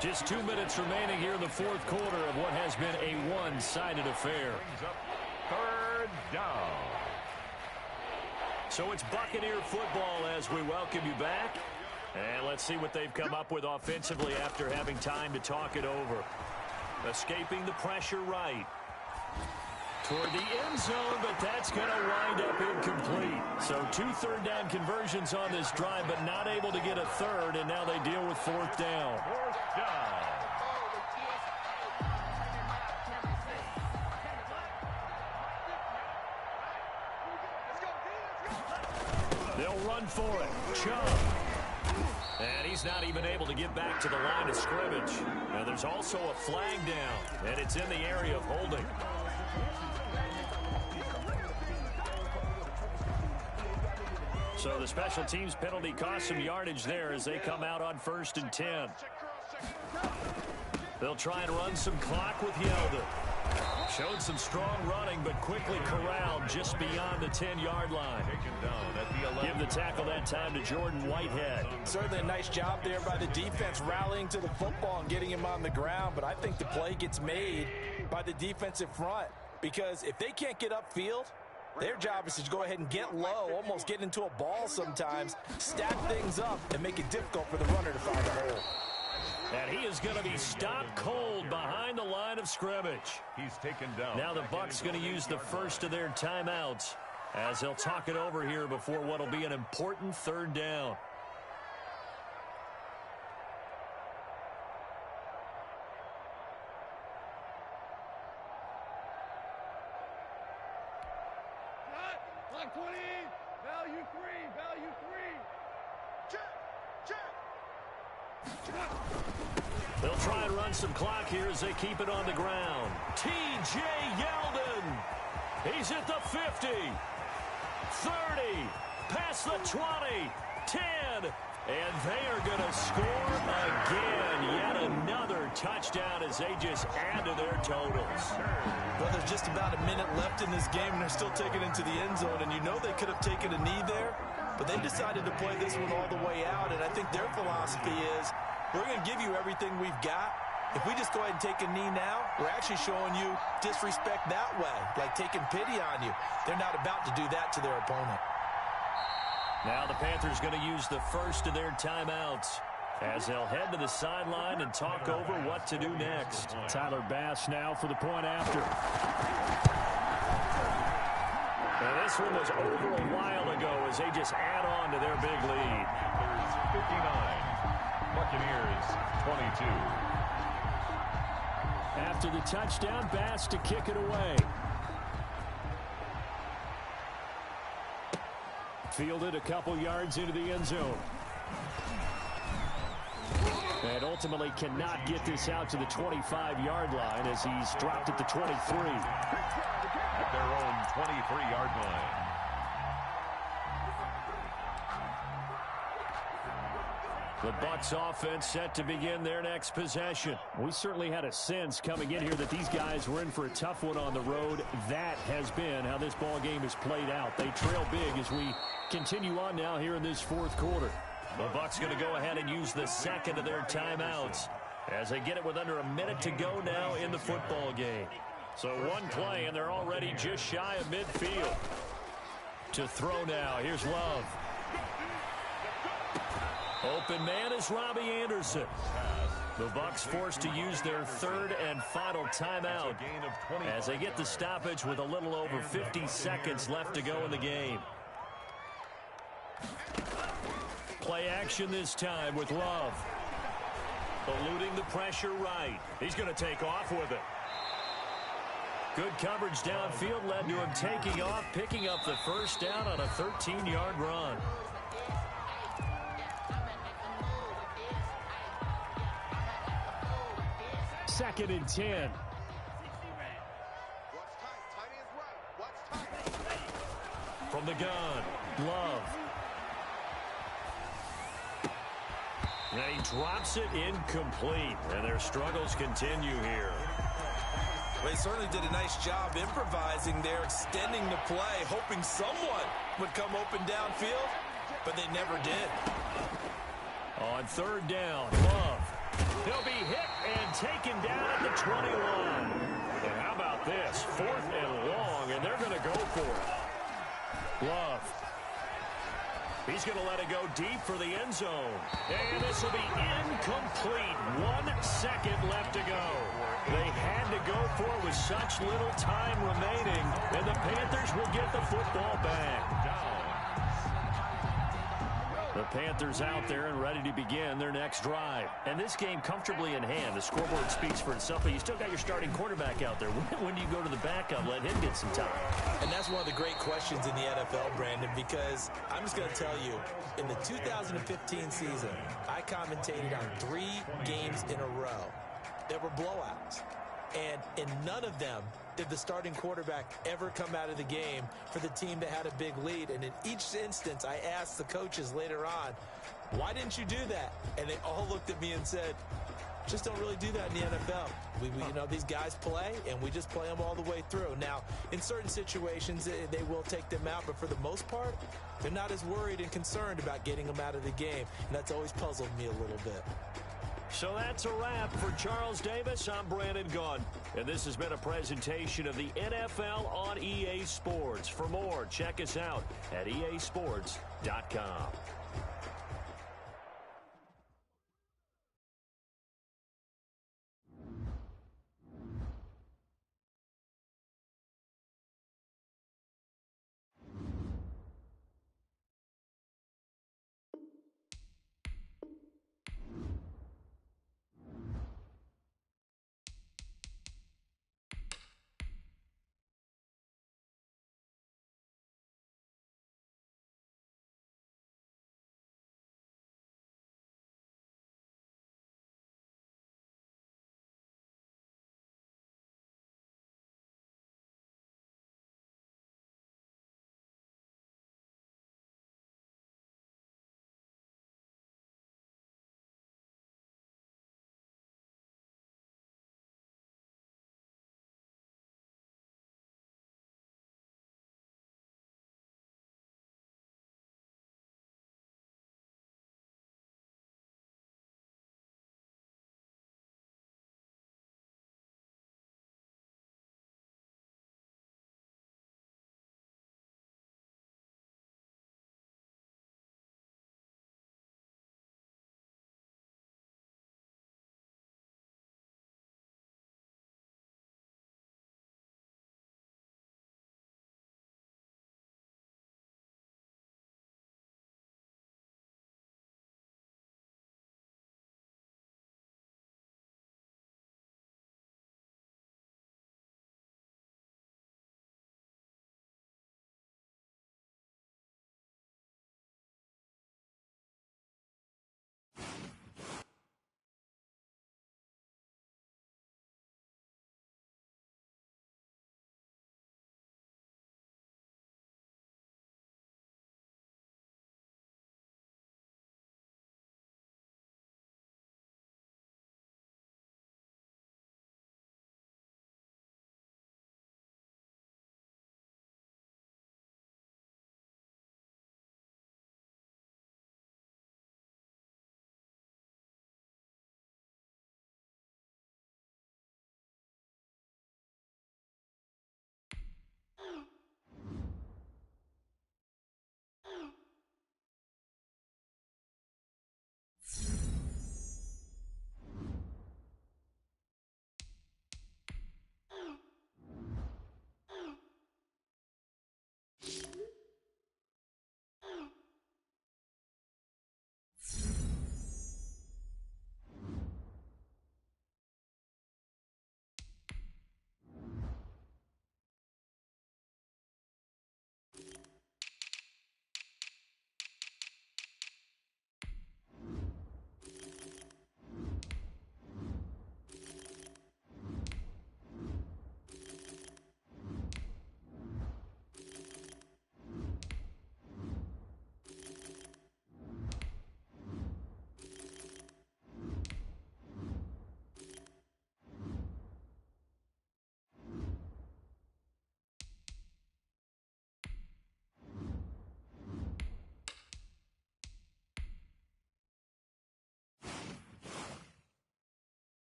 Just 2 minutes remaining here in the 4th quarter of what has been a one-sided affair. 3rd down. So it's Buccaneer football as we welcome you back. And let's see what they've come up with offensively after having time to talk it over. Escaping the pressure right. Toward the end zone, but that's going to wind up incomplete. So 2 3rd down conversions on this drive, but not able to get a 3rd, and now they deal with 4th down. 4th down. They'll run for it. Chubb. And he's not even able to get back to the line of scrimmage. Now there's also a flag down, and it's in the area of holding. So the special teams penalty cost some yardage there as they come out on 1st and 10. They'll try and run some clock with Yeldon. Showed some strong running, but quickly corralled just beyond the 10-yard line. Give the tackle that time to Jordan Whitehead. Certainly a nice job there by the defense rallying to the football and getting him on the ground, but I think the play gets made by the defensive front because if they can't get upfield, their job is to go ahead and get low, almost get into a ball sometimes, stack things up, and make it difficult for the runner to find a hole. And he is going to be stopped cold behind the line of scrimmage. He's taken down. Now the Bucs going to use the first of their timeouts as they'll talk it over here before what will be an important 3rd down. Clock 20. Value 3. Value 3. Check. They'll try and run some clock here as they keep it on the ground. T.J. Yeldon. He's at the 50. 30. Past the 20. 10. And they are going to score again. Yet another touchdown as they just add to their totals. Well, there's just about a minute left in this game, and they're still taking it into the end zone. And you know they could have taken a knee there, but they decided to play this one all the way out. And I think their philosophy is, we're going to give you everything we've got. If we just go ahead and take a knee now, we're actually showing you disrespect that way, like taking pity on you. They're not about to do that to their opponent. Now the Panthers going to use the first of their timeouts as they'll head to the sideline and talk over what to do next. Tyler Bass now for the point after. And this one was over a while ago as they just add on to their big lead. Panthers 59, Buccaneers 22. After the touchdown, Bass to kick it away. Fielded a couple yards into the end zone. And ultimately cannot get this out to the 25-yard line as he's dropped at the 23. At their own 23-yard line. The Bucs offense set to begin their next possession. We certainly had a sense coming in here that these guys were in for a tough one on the road. That has been how this ball game is played out. They trail big as we continue on now here in this fourth quarter. The Bucs going to go ahead and use the second of their timeouts as they get it with under a minute to go now in the football game. So one play and they're already just shy of midfield. To throw now, here's Love. Open man is Robbie Anderson. The Bucs forced to use their third and final timeout as they get the stoppage with a little over 50 seconds left to go in the game. Play action this time with Love. Eluding the pressure right. He's going to take off with it. Good coverage downfield led to him taking off, picking up the first down on a 13-yard run. Second and 10. From the gun, Love. And he drops it incomplete. And their struggles continue here. Well, he certainly did a nice job improvising there, extending the play, hoping someone would come open downfield, but they never did. On third down, Love. He'll be hit and taken down at the 21. And how about this? Fourth and long, and they're going to go for it. Love. He's going to let it go deep for the end zone. And this will be incomplete. 1 second left to go. They had to go for it with such little time remaining, and the Panthers will get the football back. The Panthers out there and ready to begin their next drive. And this game comfortably in hand. The scoreboard speaks for itself, but you still got your starting quarterback out there. When do you go to the backup? Let him get some time. And that's one of the great questions in the NFL, Brandon, because I'm just going to tell you, in the 2015 season, I commentated on 3 games in a row that were blowouts. And in none of them did the starting quarterback ever come out of the game for the team that had a big lead. And in each instance, I asked the coaches later on, why didn't you do that? And they all looked at me and said, just don't really do that in the NFL. You know, these guys play, and we just play them all the way through. Now, in certain situations, they will take them out, but for the most part, they're not as worried and concerned about getting them out of the game. And that's always puzzled me a little bit. So that's a wrap for Charles Davis. I'm Brandon Gunn. And this has been a presentation of the NFL on EA Sports. For more, check us out at easports.com.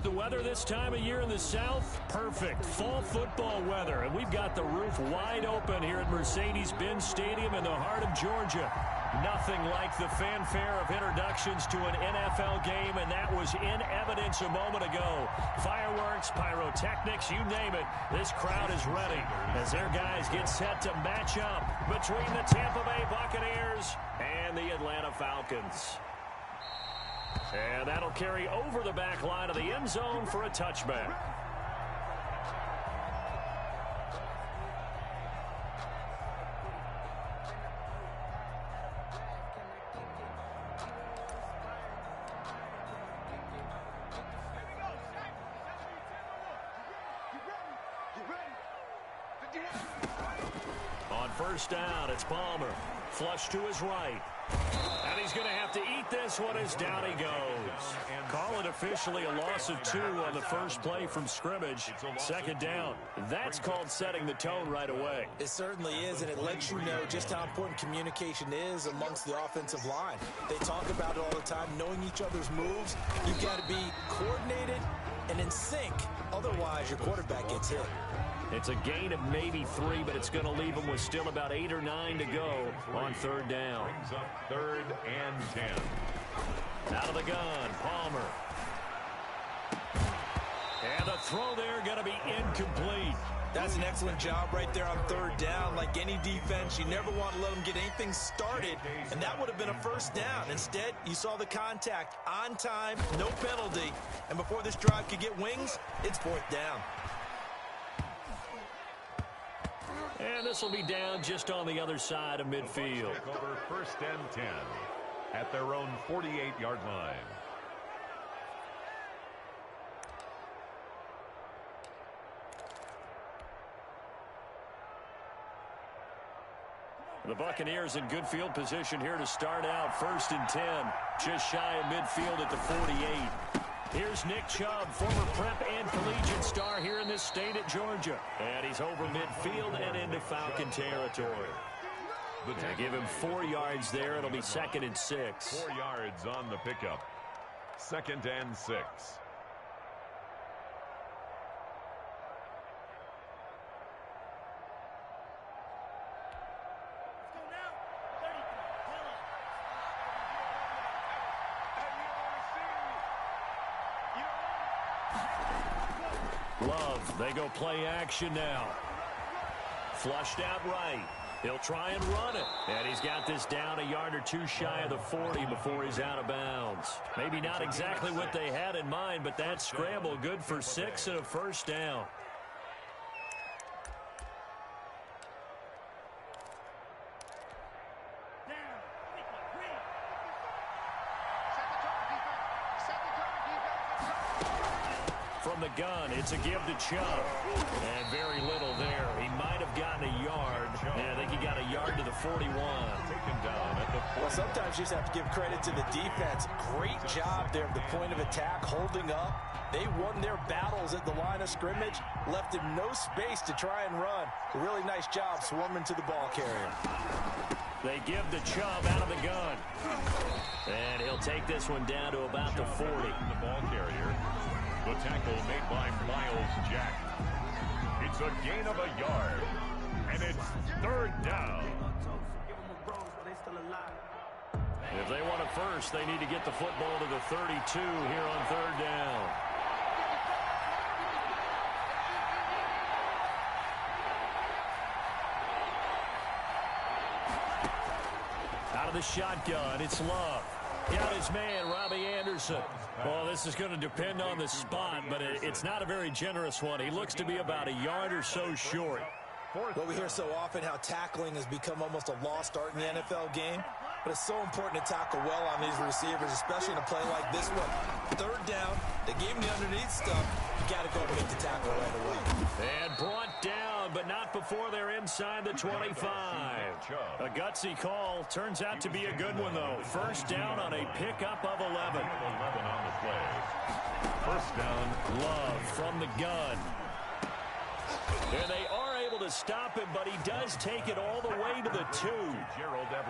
The weather this time of year in the South, perfect. Fall football weather. And we've got the roof wide open here at Mercedes-Benz Stadium in the heart of Georgia. Nothing like the fanfare of introductions to an NFL game, and that was in evidence a moment ago. Fireworks, pyrotechnics, you name it. This crowd is ready as their guys get set to match up between the Tampa Bay Buccaneers and the Atlanta Falcons. And that'll carry over the back line of the end zone for a touchback. On first down, it's Palmer. Flush to his right. And he's going to have to eat this one as down he goes. Call it officially a loss of 2 on the first play from scrimmage. Second down. That's called setting the tone right away. It certainly is, and it lets you know just how important communication is amongst the offensive line. They talk about it all the time, knowing each other's moves. You've got to be coordinated and in sync. Otherwise, your quarterback gets hit. It's a gain of maybe 3, but it's going to leave them with still about 8 or 9 to go on third down. Brings up 3rd and 10. Out of the gun, Palmer. And the throw there going to be incomplete. That's an excellent job right there on third down. Like any defense, you never want to let them get anything started, and that would have been a first down. Instead, you saw the contact on time, no penalty, and before this drive could get wings, it's 4th down. And this will be down just on the other side of midfield. Over 1st and 10 at their own 48-yard line. The Buccaneers in good field position here to start out. 1st and 10, just shy of midfield at the 48. Here's Nick Chubb, former prep and collegiate star here in this state at Georgia. And he's over midfield and into Falcon territory. They give him 4 yards there. It'll be 2nd and 6. 4 yards on the pickup. 2nd and 6. Love, they go play action now. Flushed out right. He'll try and run it. And he's got this down a yard or 2 shy of the 40 before he's out of bounds. Maybe not exactly what they had in mind, but that scramble good for 6 and a first down. From the gun, it's a give to Chubb. And very little there. He might have gotten a yard. Yeah, I think he got a yard to the 41. Taken down at the 40. Well, sometimes you just have to give credit to the defense. Great job there at the point of attack, holding up. They won their battles at the line of scrimmage, left him no space to try and run. A really nice job swarming to the ball carrier. They give to Chubb out of the gun. And he'll take this one down to about the 40. The ball carrier. The tackle made by Miles Jack. It's a gain of a yard. And it's 3rd down. If they want a first, they need to get the football to the 32 here on 3rd down. Out of the shotgun, it's Love. Got his man, Robbie Anderson. Well, this is going to depend on the spot, but it's not a very generous one. He looks to be about a yard or so short. Well, we hear so often how tackling has become almost a lost art in the NFL game, but it's so important to tackle well on these receivers, especially in a play like this one. 3rd down, they gave him the underneath stuff. You got to go and make the tackle right away. And brought down, but not before they're inside the 25. A gutsy call. Turns out to be a good one, though. 1st down on a pickup of 11. 11 on the play. 1st down. Love from the gun. And they are able to stop him, but he does take it all the way to the 2.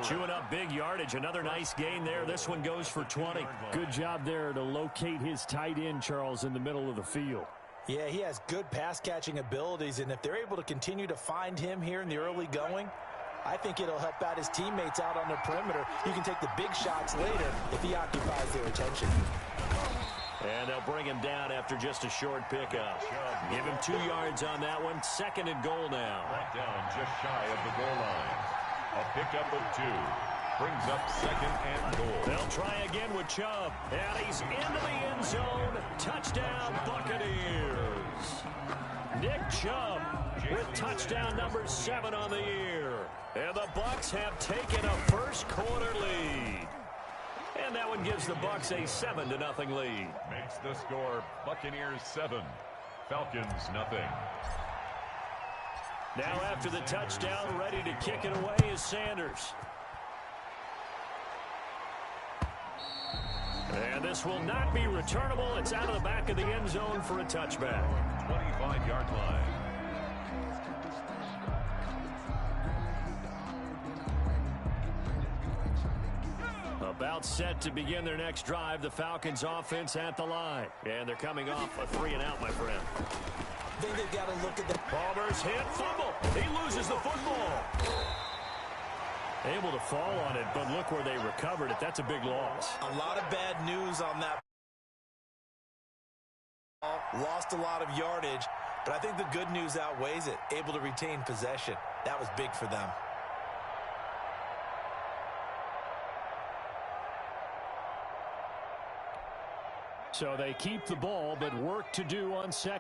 Chewing up big yardage. Another nice gain there. This one goes for 20. Good job there to locate his tight end, Charles, in the middle of the field. Yeah, he has good pass-catching abilities, and if they're able to continue to find him here in the early going, I think it'll help out his teammates out on the perimeter. You can take the big shots later if he occupies their attention. And they'll bring him down after just a short pickup. Give him 2 yards on that one. 2nd and goal now. Brought down just shy of the goal line. A pickup of 2. Brings up 2nd and goal. They'll try again with Chubb. And he's into the end zone. Touchdown, Buccaneers. Nick Chubb with touchdown number 7 on the year. And the Bucs have taken a first-quarter lead. And that one gives the Bucs a 7-0 lead. Makes the score Buccaneers 7, Falcons nothing. Now after the touchdown, ready to kick it away is Sanders. And this will not be returnable. It's out of the back of the end zone for a touchback. 25-yard line. About set to begin their next drive. The Falcons offense at the line. And they're coming off a 3-and-out, my friend. I think they've got to look at the... Palmer's hit, fumble. He loses the football. Able to fall on it, but look where they recovered it. That's a big loss. A lot of bad news on that. Lost a lot of yardage, but I think the good news outweighs it. Able to retain possession. That was big for them. So they keep the ball, but work to do on second.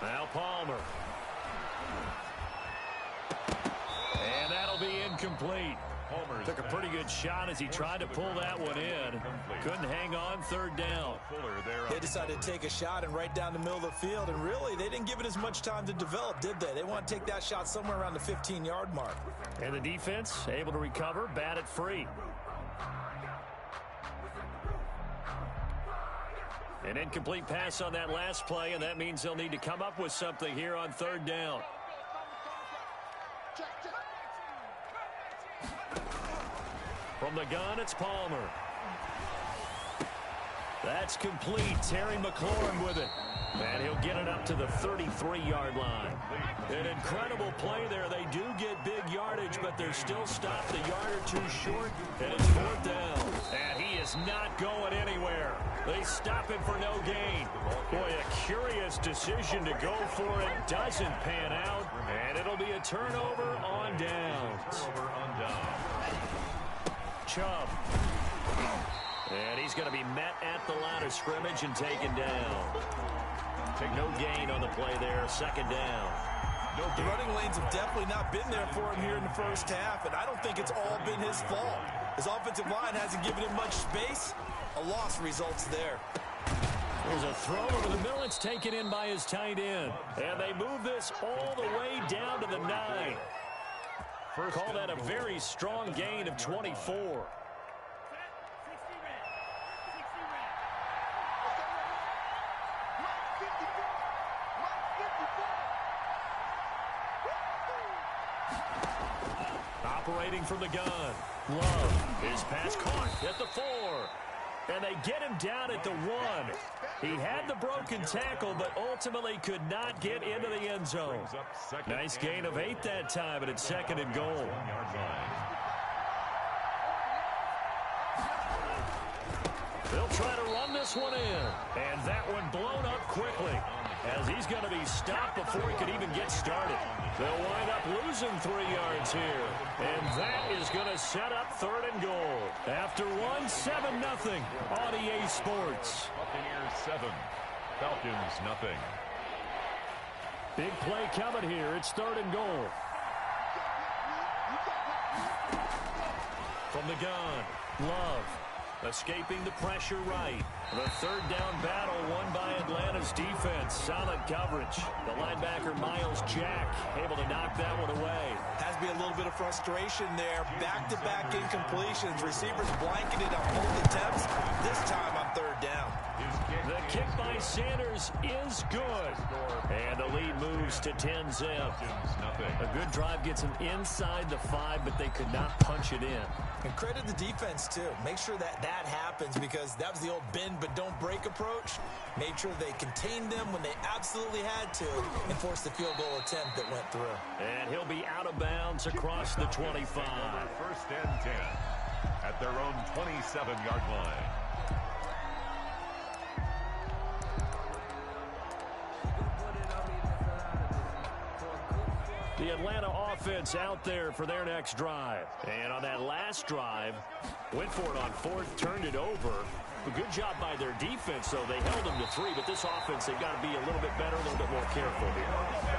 Now Palmer. And that'll be incomplete. Took a pretty good shot as he tried to pull that one in. Couldn't hang on. 3rd down. They decided to take a shot and right down the middle of the field, and really, they didn't give it as much time to develop, did they? They want to take that shot somewhere around the 15-yard mark. And the defense able to recover, bat it free. An incomplete pass on that last play, and that means they'll need to come up with something here on 3rd down. From the gun, it's Palmer. That's complete. Terry McLaurin with it. And he'll get it up to the 33-yard line. An incredible play there. They do get big yardage, but they're still stopped a yard or 2 short, and it's 4th down. And he is not going anywhere. They stop him for no gain. Boy, a curious decision to go for it. Doesn't pan out, and it'll be a turnover on downs. Chubb. And he's going to be met at the line of scrimmage and taken down. No gain on the play there. 2nd down. The running lanes have definitely not been there for him here in the first half, and I don't think it's all been his fault. His offensive line hasn't given him much space. A loss results there. There's a throw over the middle. It's taken in by his tight end. And they move this all the way down to the 9. Call that a very strong gain of 24. Operating from the gun. Love. His pass caught at the 4. And they get him down at the 1. He had the broken tackle, but ultimately could not get into the end zone. Nice gain of 8 that time, and it's 2nd and goal. They'll try to run this one in. And that one blown up quickly, as he's going to be stopped before he could even get started. They'll wind up losing 3 yards here. And that is going to set up 3rd and goal. After 7-0 on EA Sports. Buccaneers 7, Falcons nothing. Big play coming here. It's 3rd and goal. From the gun, Love. Escaping the pressure right. The third down battle won by Atlanta's defense. Solid coverage. The linebacker, Miles Jack, able to knock that one away. Has to be a little bit of frustration there. Back-to-back incompletions. Receivers blanketed on both attempts. This time on third down. The kick by Sanders is good. And the lead moves to 10-zip. A good drive gets them inside the 5, but they could not punch it in. And credit the defense, too. Make sure that happens, because that was the old bend but don't break approach. Made sure they contained them when they absolutely had to and forced the field goal attempt that went through. And he'll be out of bounds across the 25. First and 10 at their own 27-yard line. The Atlanta offense out there for their next drive. And on that last drive, went for it on fourth, turned it over. A good job by their defense, though. They held them to 3, but this offense, they've got to be a little bit better, a little bit more careful here.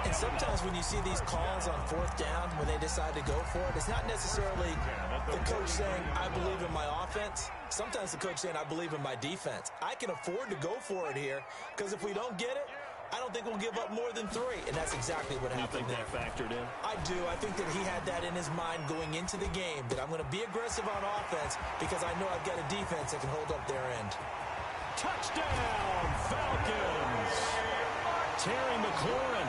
And sometimes when you see these calls on fourth down, when they decide to go for it, it's not necessarily the coach saying, I believe in my offense. Sometimes the coach saying, I believe in my defense. I can afford to go for it here, because if we don't get it, I don't think we'll give up more than 3, and that's exactly what happened there. You think that factored in? I do. I think that he had that in his mind going into the game, that I'm going to be aggressive on offense because I know I've got a defense that can hold up their end. Touchdown, Falcons! Terry McLaurin,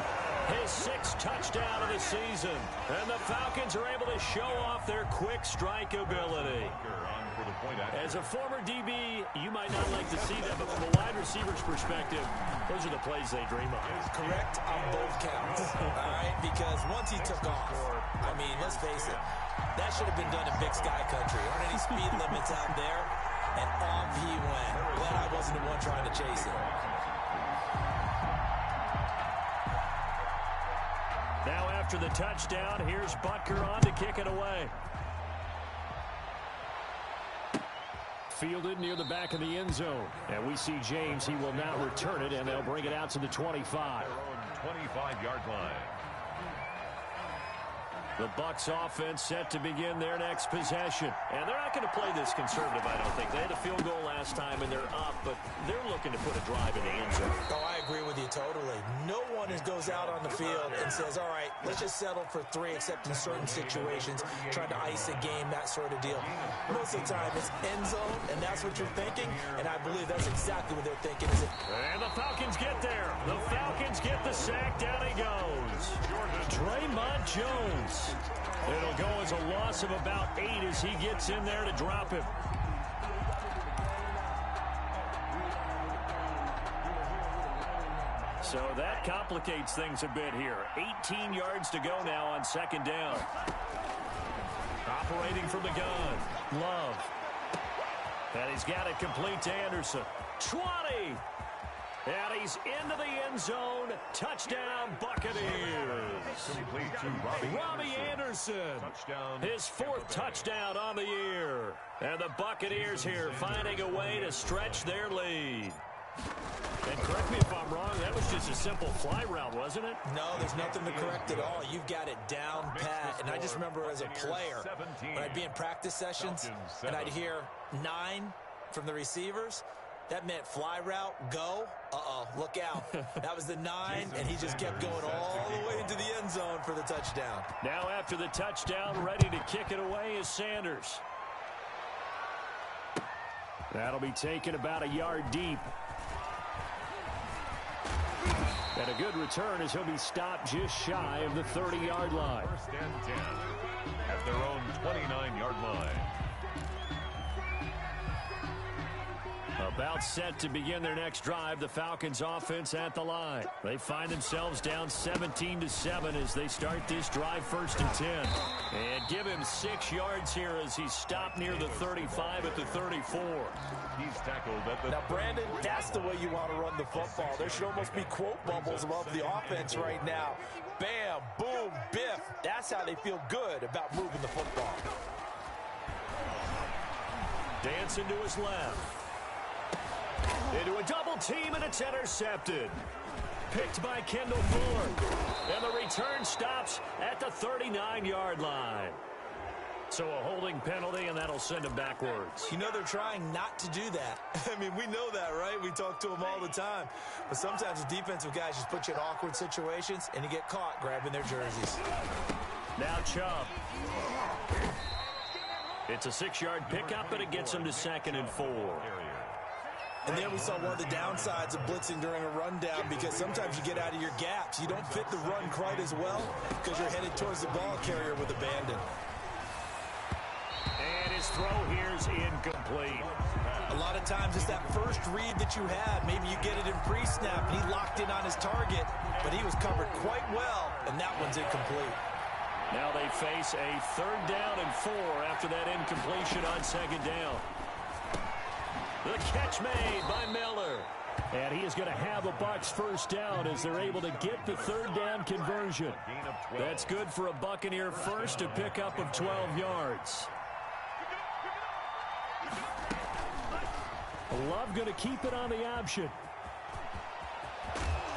his 6th touchdown of the season. And the Falcons are able to show off their quick strike ability. As a former DB, you might not like to see that, but from a wide receiver's perspective, those are the plays they dream of. Correct on both counts, all right? Because once he took off, I mean, let's face it, that should have been done in Big Sky Country. Aren't any speed limits out there? And off he went. Glad I wasn't the one trying to chase him. Now after the touchdown, here's Butker on to kick it away. Fielded near the back of the end zone. And we see James. He will now return it, and they'll bring it out to the 25. 25-yard line. The Bucs offense set to begin their next possession. And they're not going to play this conservative, I don't think. They had a field goal last time, and they're up, but they're looking to put a drive in the end zone. Oh, I agree with you totally. No one goes out on the field and says, all right, let's just settle for 3, except in certain situations, trying to ice a game, that sort of deal. Most of the time, it's end zone, and that's what you're thinking, and I believe that's exactly what they're thinking. And the Falcons get there. The Falcons get the sack. Down he goes. Draymond Jones. It'll go as a loss of about 8 as he gets in there to drop him. So that complicates things a bit here. 18 yards to go now on second down. Operating from the gun. Love. And he's got it complete to Anderson. 20. And he's into the end zone. Touchdown, Buccaneers. Robbie Anderson. His 4th touchdown on the year. And the Buccaneers here finding a way to stretch their lead. And correct me if I'm wrong, that was just a simple fly route, wasn't it? No, there's nothing to correct at all. You've got it down pat. And I just remember as a player, when I'd be in practice sessions, and I'd hear 9 from the receivers, that meant fly route, go. Uh-oh, look out. That was the 9, and he just kept going all the way into the end zone for the touchdown. Now after the touchdown, ready to kick it away is Sanders. That'll be taken about a yard deep. And a good return as he'll be stopped just shy of the 30-yard line. First and 10 at their own 29-yard line. About set to begin their next drive, the Falcons offense at the line. They find themselves down 17-7 as they start this drive 1st and 10. And give him 6 yards here as he's stopped near the 35 at the 34. He's tackled at the... Now, Brandon, that's the way you want to run the football. There should almost be quote bubbles above the offense right now. Bam, boom, biff. That's how they feel good about moving the football. Dancing to his left. Into a double team, and it's intercepted. Picked by Kendall Fuller. And the return stops at the 39-yard line. So a holding penalty, and that'll send him backwards. You know they're trying not to do that. I mean, we know that, right? We talk to them all the time. But sometimes the defensive guys just put you in awkward situations, and you get caught grabbing their jerseys. Now Chubb. It's a 6-yard pickup, but it gets him to 2nd and 4. And there we saw one of the downsides of blitzing during a rundown, because sometimes you get out of your gaps. You don't fit the run quite as well because you're headed towards the ball carrier with abandon. And his throw here's incomplete. A lot of times it's that first read that you had. Maybe you get it in pre-snap, and he locked in on his target, but he was covered quite well, and that one's incomplete. Now they face a 3rd down and 4 after that incompletion on 2nd down. The catch made by Miller. And he is going to have a Bucs first down as they're able to get the 3rd down conversion. That's good for a Buccaneer first, a pickup of 12 yards. Love going to keep it on the option.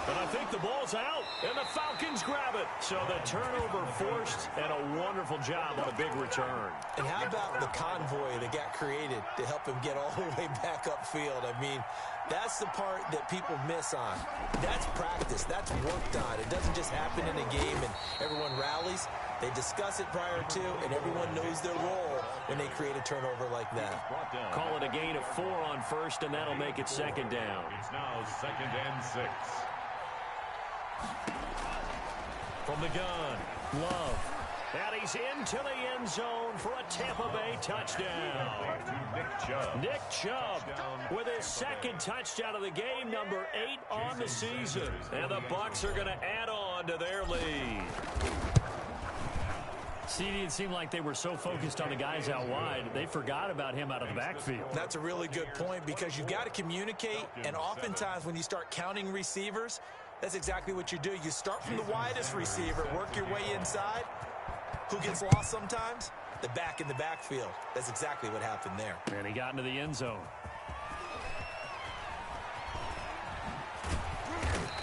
And I think the ball's out, and the Falcons grab it. So the turnover forced, and a wonderful job on a big return. And how about the convoy that got created to help him get all the way back upfield? I mean, that's the part that people miss on. That's practice. That's worked on. It doesn't just happen in a game and everyone rallies. They discuss it prior to, and everyone knows their role when they create a turnover like that. Call it a gain of 4 on 1st, and that'll make it 2nd down. It's now 2nd and 6. From the gun, Love. And he's into the end zone for a Tampa Bay touchdown. Nick Chubb with his 2nd touchdown of the game, number 8 on the season. And the Bucs are going to add on to their lead. See, it seemed like they were so focused on the guys out wide, they forgot about him out of the backfield. That's a really good point, because you've got to communicate, and oftentimes when you start counting receivers, that's exactly what you do. You start from the widest receiver, work your way inside. Who gets lost sometimes? The back in the backfield. That's exactly what happened there. And he got into the end zone.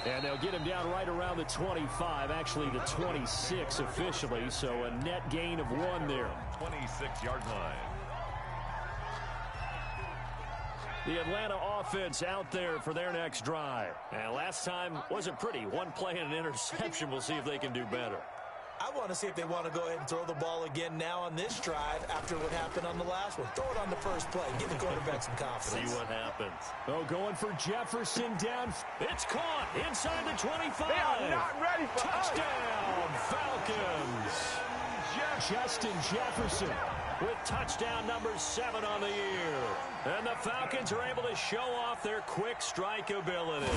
And they'll get him down right around the 25, actually the 26 officially, so a net gain of 1 there. 26-yard line. The Atlanta offense out there for their next drive. And last time wasn't pretty. 1 play and an interception. We'll see if they can do better. I want to see if they want to go ahead and throw the ball again now on this drive after what happened on the last one. Throw it on the first play. Give the quarterback some confidence. See what happens. Oh, going for Jefferson down. It's caught inside the 25. They are not ready for touchdown, Falcons. Justin Jefferson with touchdown number 7 on the year. And the Falcons are able to show off their quick strike ability.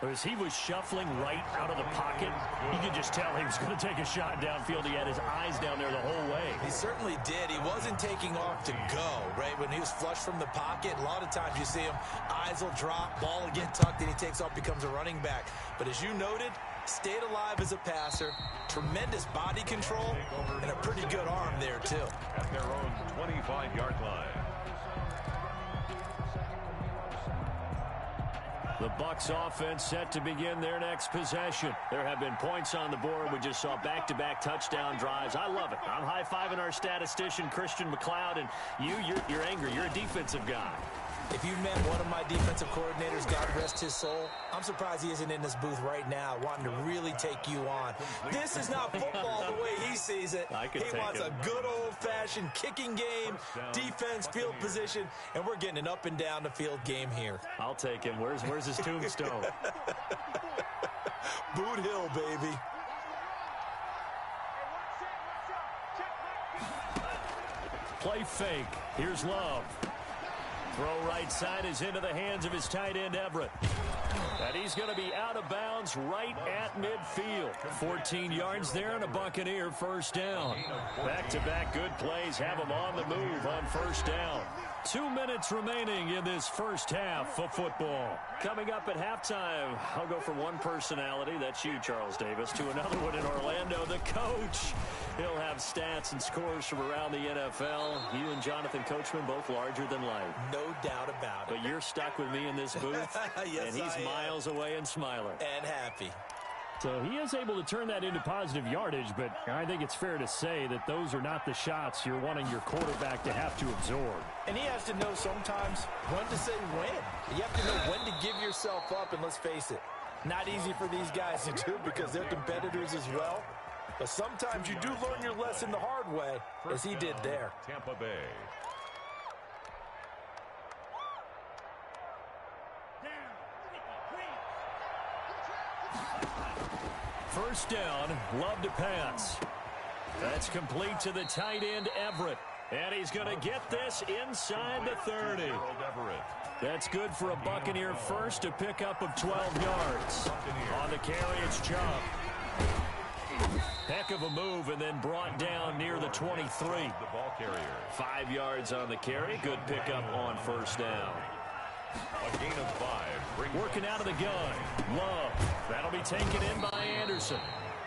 As he was shuffling right out of the pocket, you could just tell he was going to take a shot downfield. He had his eyes down there the whole way. He certainly did. He wasn't taking off to go, right? When he was flush from the pocket, a lot of times you see him, eyes will drop, ball will get tucked, and he takes off, becomes a running back. But as you noted, stayed alive as a passer, tremendous body control, and a pretty good arm there, too. At their own 25-yard line. The Bucs offense set to begin their next possession. There have been points on the board. We just saw back-to-back touchdown drives. I love it. I'm high-fiving our statistician, Christian McLeod, and you're angry. You're a defensive guy. If you've met one of my defensive coordinators, God rest his soul, I'm surprised he isn't in this booth right now wanting to really take you on. This is not football the way he sees it. He wants a good old-fashioned kicking game, defense, field position, and we're getting an up-and-down-the-field game here. I'll take him. Where's his tombstone? Boot Hill, baby. Play fake. Here's Love. Throw right side is into the hands of his tight end, Everett. And he's going to be out of bounds right at midfield. 14 yards there and a Buccaneer first down. Back-to-back good plays have him on the move on first down. 2 minutes remaining in this first half of football. Coming up at halftime, I'll go from one personality, that's you, Charles Davis, to another one in Orlando, the coach. He'll have stats and scores from around the NFL. You and Jonathan Coachman both larger than life. No doubt about it. But you're stuck with me in this booth, yes, and he's miles away and smiling. And happy. So he is able to turn that into positive yardage, but I think it's fair to say that those are not the shots you're wanting your quarterback to have to absorb. And he has to know sometimes when to say when. You have to know when to give yourself up, and let's face it, not easy for these guys to do because they're competitors as well. But sometimes you do learn your lesson the hard way, as he did there. Tampa Bay. First down, Love to pass. That's complete to the tight end, Everett. And he's going to get this inside the 30. That's good for a Buccaneer first, a pickup of 12 yards. On the carry, it's Chubb. Heck of a move, and then brought down near the 23. The ball carrier. 5 yards on the carry. Good pickup on first down. A gain of 5. Working out of the gun. Love. That'll be taken in by Anderson.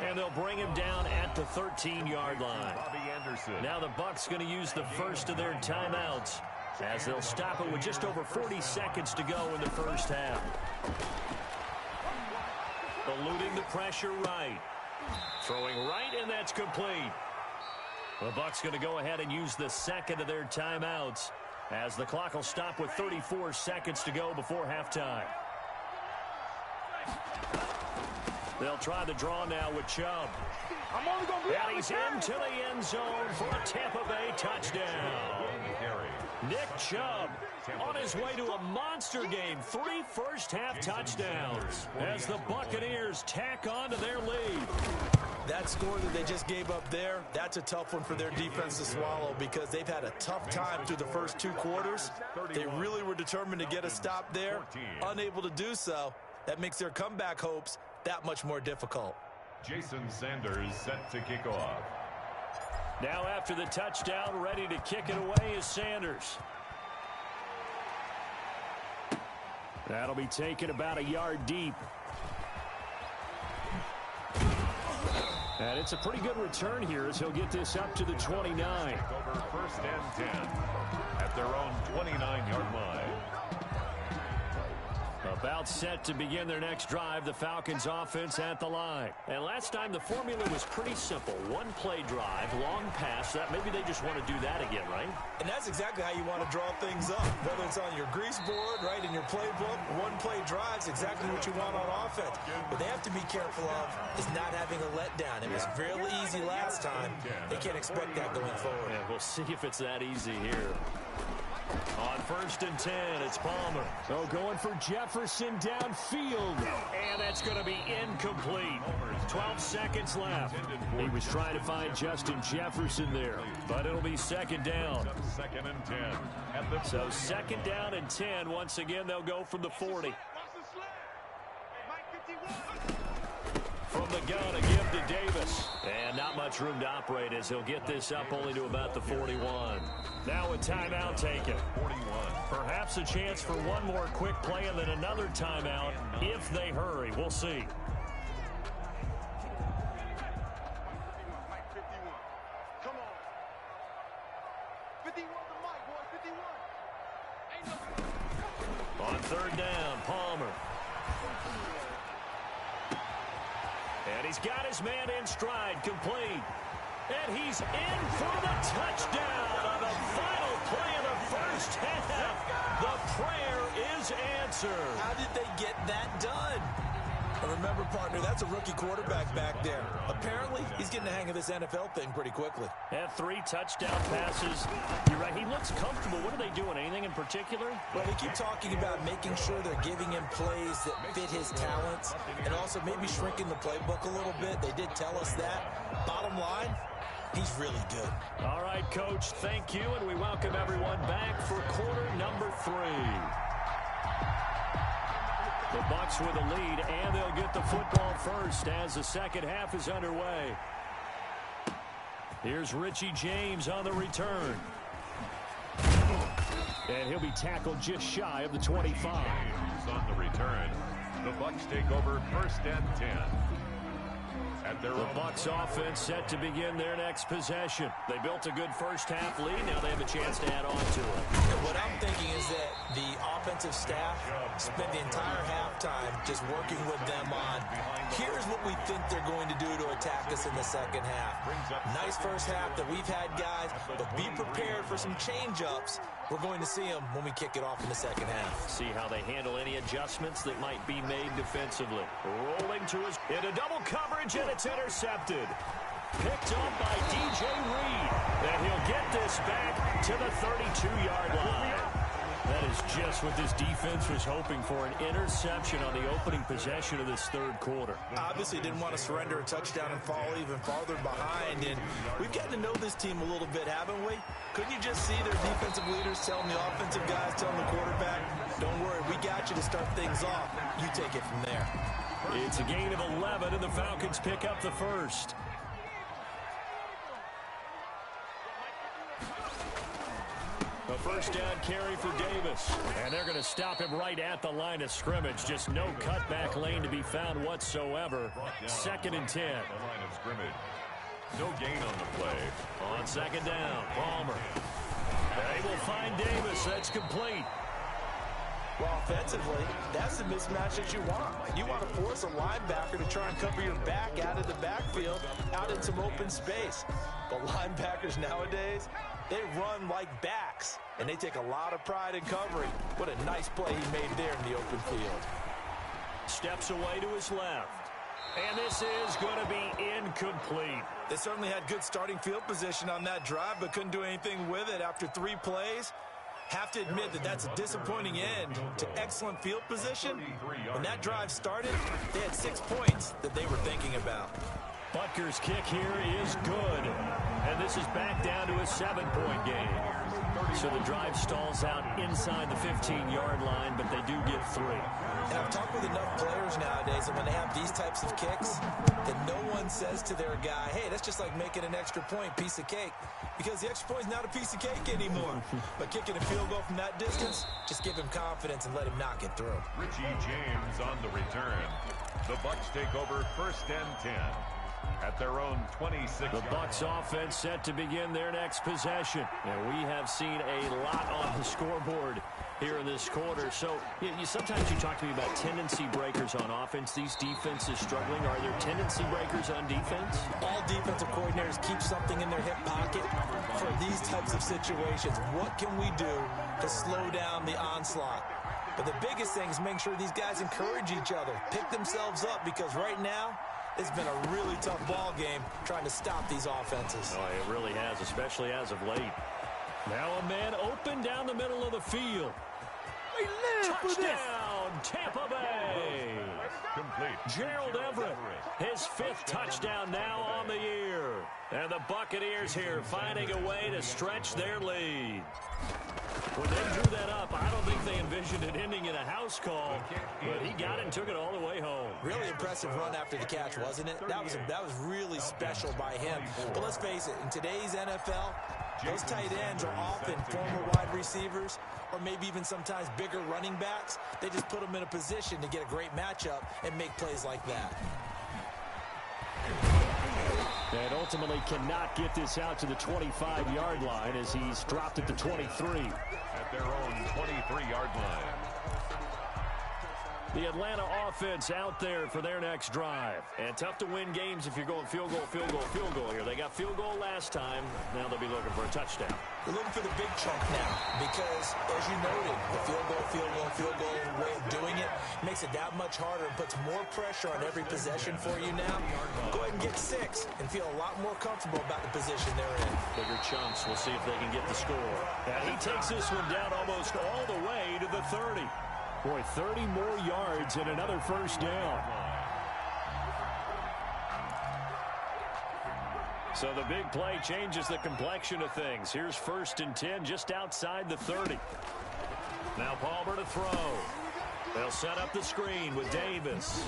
And they'll bring him down at the 13-yard line. Bobby Anderson. Now the Bucs going to use the first of their timeouts as they'll stop it with just over 40 seconds to go in the first half. Eluding the pressure right. Throwing right, and that's complete. The Bucs going to go ahead and use the second of their timeouts as the clock will stop with 34 seconds to go before halftime. They'll try the draw now with Chubb. And he's into the end zone for a Tampa Bay touchdown. Nick Chubb on his way to a monster game. 3 first-half touchdowns as the Buccaneers tack on to their lead. That score that they just gave up there, that's a tough one for their defense to swallow because they've had a tough time through the first 2 quarters. They really were determined to get a stop there. Unable to do so, that makes their comeback hopes that much more difficult. Jason Sanders set to kick off. Now after the touchdown, ready to kick it away is Sanders. That'll be taken about a yard deep. And it's a pretty good return here as he'll get this up to the 29. Over first and 10 at their own 29-yard line. About set to begin their next drive, the Falcons offense at the line. And last time the formula was pretty simple. 1-play drive, long pass. That maybe they just want to do that again, right? And that's exactly how you want to draw things up. Whether it's on your grease board, right, in your playbook, 1-play drive's exactly what you want on offense. What they have to be careful of is not having a letdown. It was fairly easy last time. They can't expect that going forward. Yeah, we'll see if it's that easy here. On first and 10, it's Palmer. So going for Jefferson downfield. And that's going to be incomplete. 12 seconds left. He was trying to find Justin Jefferson there. But it'll be second down. Second and 10. So second down and 10. Once again, they'll go from the 40. From the gun, a give to Davis. And not much room to operate as he'll get this up only to about the 41. Now a timeout taken. 41. Perhaps a chance for one more quick play and then another timeout if they hurry. We'll see. Come on. 51 the mic, boys. 51. On third down, Palmer. And he's got his man in stride, complete. And he's in for the touchdown on the final play of the first half. The prayer is answered. How did they get that done? And remember, partner, that's a rookie quarterback back there. Apparently, he's getting the hang of this NFL thing pretty quickly. Had 3 touchdown passes. You're right, he looks comfortable. What are they doing? Anything in particular? Well, they keep talking about making sure they're giving him plays that fit his talents and also maybe shrinking the playbook a little bit. They did tell us that. Bottom line, he's really good. All right, Coach, thank you, and we welcome everyone back for quarter number 3. The Bucs with a lead, and they'll get the football first as the second half is underway. Here's Richie James on the return. And he'll be tackled just shy of the 25. James on the return. The Bucs take over first and 10 at The Bucs offense set to begin their next possession. They built a good first-half lead. Now they have a chance to add on to it. What I'm thinking is that the offensive staff spent the entire halftime just working with them on, here's what we think they're going to do to attack us in the second half. Nice first half that we've had, guys, but be prepared for some change-ups. We're going to see them when we kick it off in the second half. See how they handle any adjustments that might be made defensively. Rolling to his into double coverage, and it's intercepted. Picked up by DJ Reed. And he'll get this back to the 32-yard line. That is just what this defense was hoping for, an interception on the opening possession of this third quarter. Obviously didn't want to surrender a touchdown and fall even farther behind, and we've gotten to know this team a little bit, haven't we? Couldn't you just see their defensive leaders telling the offensive guys, telling the quarterback, don't worry, we got you to start things off. You take it from there. It's a gain of 11, and the Falcons pick up the first. A first down carry for Davis. And they're going to stop him right at the line of scrimmage. Just no cutback lane to be found whatsoever. 2nd and 10. The line of scrimmage. No gain on the play. On 2nd down, Palmer. They will find Davis. That's complete. Well, offensively, that's the mismatch that you want. You want to force a linebacker to try and cover your back out of the backfield, out in some open space. But linebackers nowadays, they run like backs, and they take a lot of pride in covering. What a nice play he made there in the open field. Steps away to his left. And this is going to be incomplete. They certainly had good starting field position on that drive, but couldn't do anything with it after 3 plays. Have to admit that that's a disappointing end to excellent field position. When that drive started, they had 6 points that they were thinking about. Butker's kick here is good. And this is back down to a 7-point game. So the drive stalls out inside the 15-yard line, but they do get 3. And I've talked with enough players nowadays, and when they have these types of kicks, that no one says to their guy, hey, that's just like making an extra point, piece of cake. Because the extra point is not a piece of cake anymore. But kicking a field goal from that distance, just give him confidence and let him knock it through. Richie James on the return. The Bucs take over 1st and 10. At their own 26. The Bucs offense set to begin their next possession. And we have seen a lot on the scoreboard here in this quarter. So sometimes you talk to me about tendency breakers on offense. These defenses struggling. Are there tendency breakers on defense? All defensive coordinators keep something in their hip pocket for these types of situations. What can we do to slow down the onslaught? But the biggest thing is making sure these guys encourage each other, pick themselves up, because right now, it's been a really tough ball game trying to stop these offenses. Oh, it really has, especially as of late. Now a man open down the middle of the field. Touchdown, Tampa Bay. Complete. Gerald Everett, his 5th touchdown now on the year. And the Buccaneers here finding a way to stretch their lead. When they drew that up, I don't think they envisioned it ending in a house call, but he got it and took it all the way home. Really impressive run after the catch, wasn't it? That was really special by him. But let's face it, in today's NFL, those tight ends are often former wide receivers or maybe even sometimes bigger running backs. They just put them in a position to get a great matchup and make plays like that. And ultimately cannot get this out to the 25-yard line as he's dropped at the 23. At their own 23-yard line. The Atlanta offense out there for their next drive. And tough to win games if you're going field goal, field goal, field goal here. They got field goal last time. Now they'll be looking for a touchdown. They're looking for the big chunk now because, as you noted, the field goal way of doing it makes it that much harder and puts more pressure on every possession for you now. Go ahead and get 6 and feel a lot more comfortable about the position they're in. Bigger chunks. We'll see if they can get the score. And he takes this one down almost all the way to the 30. Boy, 30 more yards and another first down. So the big play changes the complexion of things. Here's 1st and 10 just outside the 30. Now Palmer to throw. They'll set up the screen with Davis.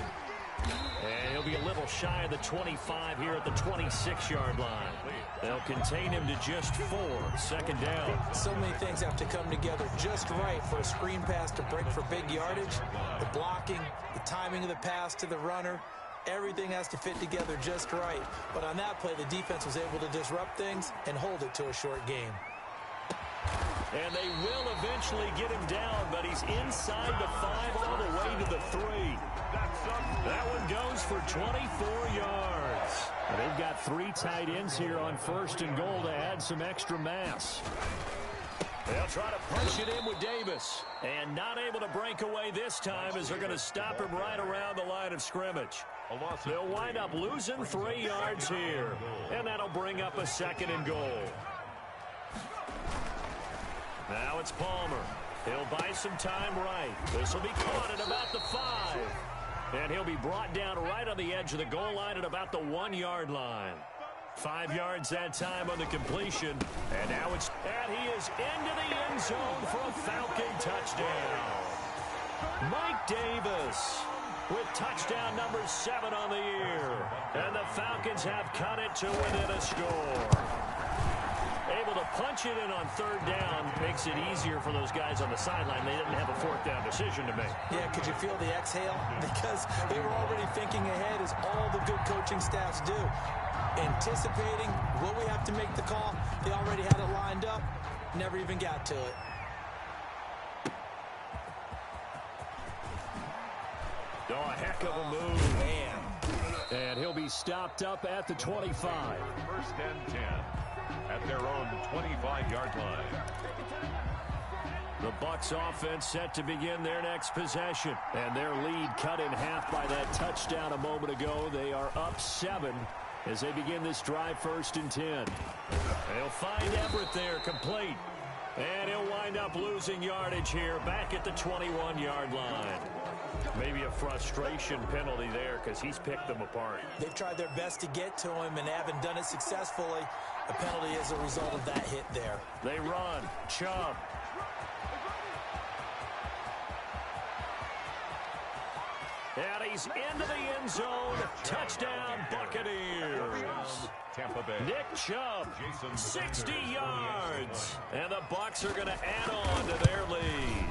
And he'll be a little shy of the 25 here at the 26-yard line. They'll contain him to just 4. 2nd down. So many things have to come together just right for a screen pass to break for big yardage. The blocking, the timing of the pass to the runner, Everything has to fit together just right. But on that play, the defense was able to disrupt things and hold it to a short game. And they will eventually get him down, but he's inside the 5 all the way to the 3. That one goes for 24 yards. And they've got 3 tight ends here on 1st and goal to add some extra mass. They'll try to punch it in with Davis. And not able to break away this time as they're going to stop him right around the line of scrimmage. They'll wind up losing 3 yards here. And that'll bring up a 2nd and goal. Now it's Palmer. He'll buy some time right. This will be caught at about the 5. And he'll be brought down right on the edge of the goal line at about the 1-yard line. 5 yards that time on the completion. And now it's... And he is into the end zone for a Falcon touchdown. Mike Davis with touchdown number 7 on the year. And the Falcons have cut it to within a score. Able to punch it in on 3rd down makes it easier for those guys on the sideline. They didn't have a 4th down decision to make. Yeah, could you feel the exhale? Because they were already thinking ahead, as all the good coaching staffs do. Anticipating, will we have to make the call? They already had it lined up, never even got to it. Oh, a heck of a move, man. And he'll be stopped up at the 25. 1st and 10 at their own 25-yard line. The Bucs offense set to begin their next possession. And their lead cut in half by that touchdown a moment ago. They are up 7 as they begin this drive, 1st and 10. They'll find Everett there, complete. And he'll wind up losing yardage here back at the 21-yard line. Maybe a frustration penalty there because he's picked them apart. They've tried their best to get to him and haven't done it successfully. A penalty as a result of that hit there. They run. Chubb. And he's into the end zone. Touchdown, Buccaneers. Tampa Bay. Nick Chubb, 60 yards. And the Bucs are going to add on to their lead.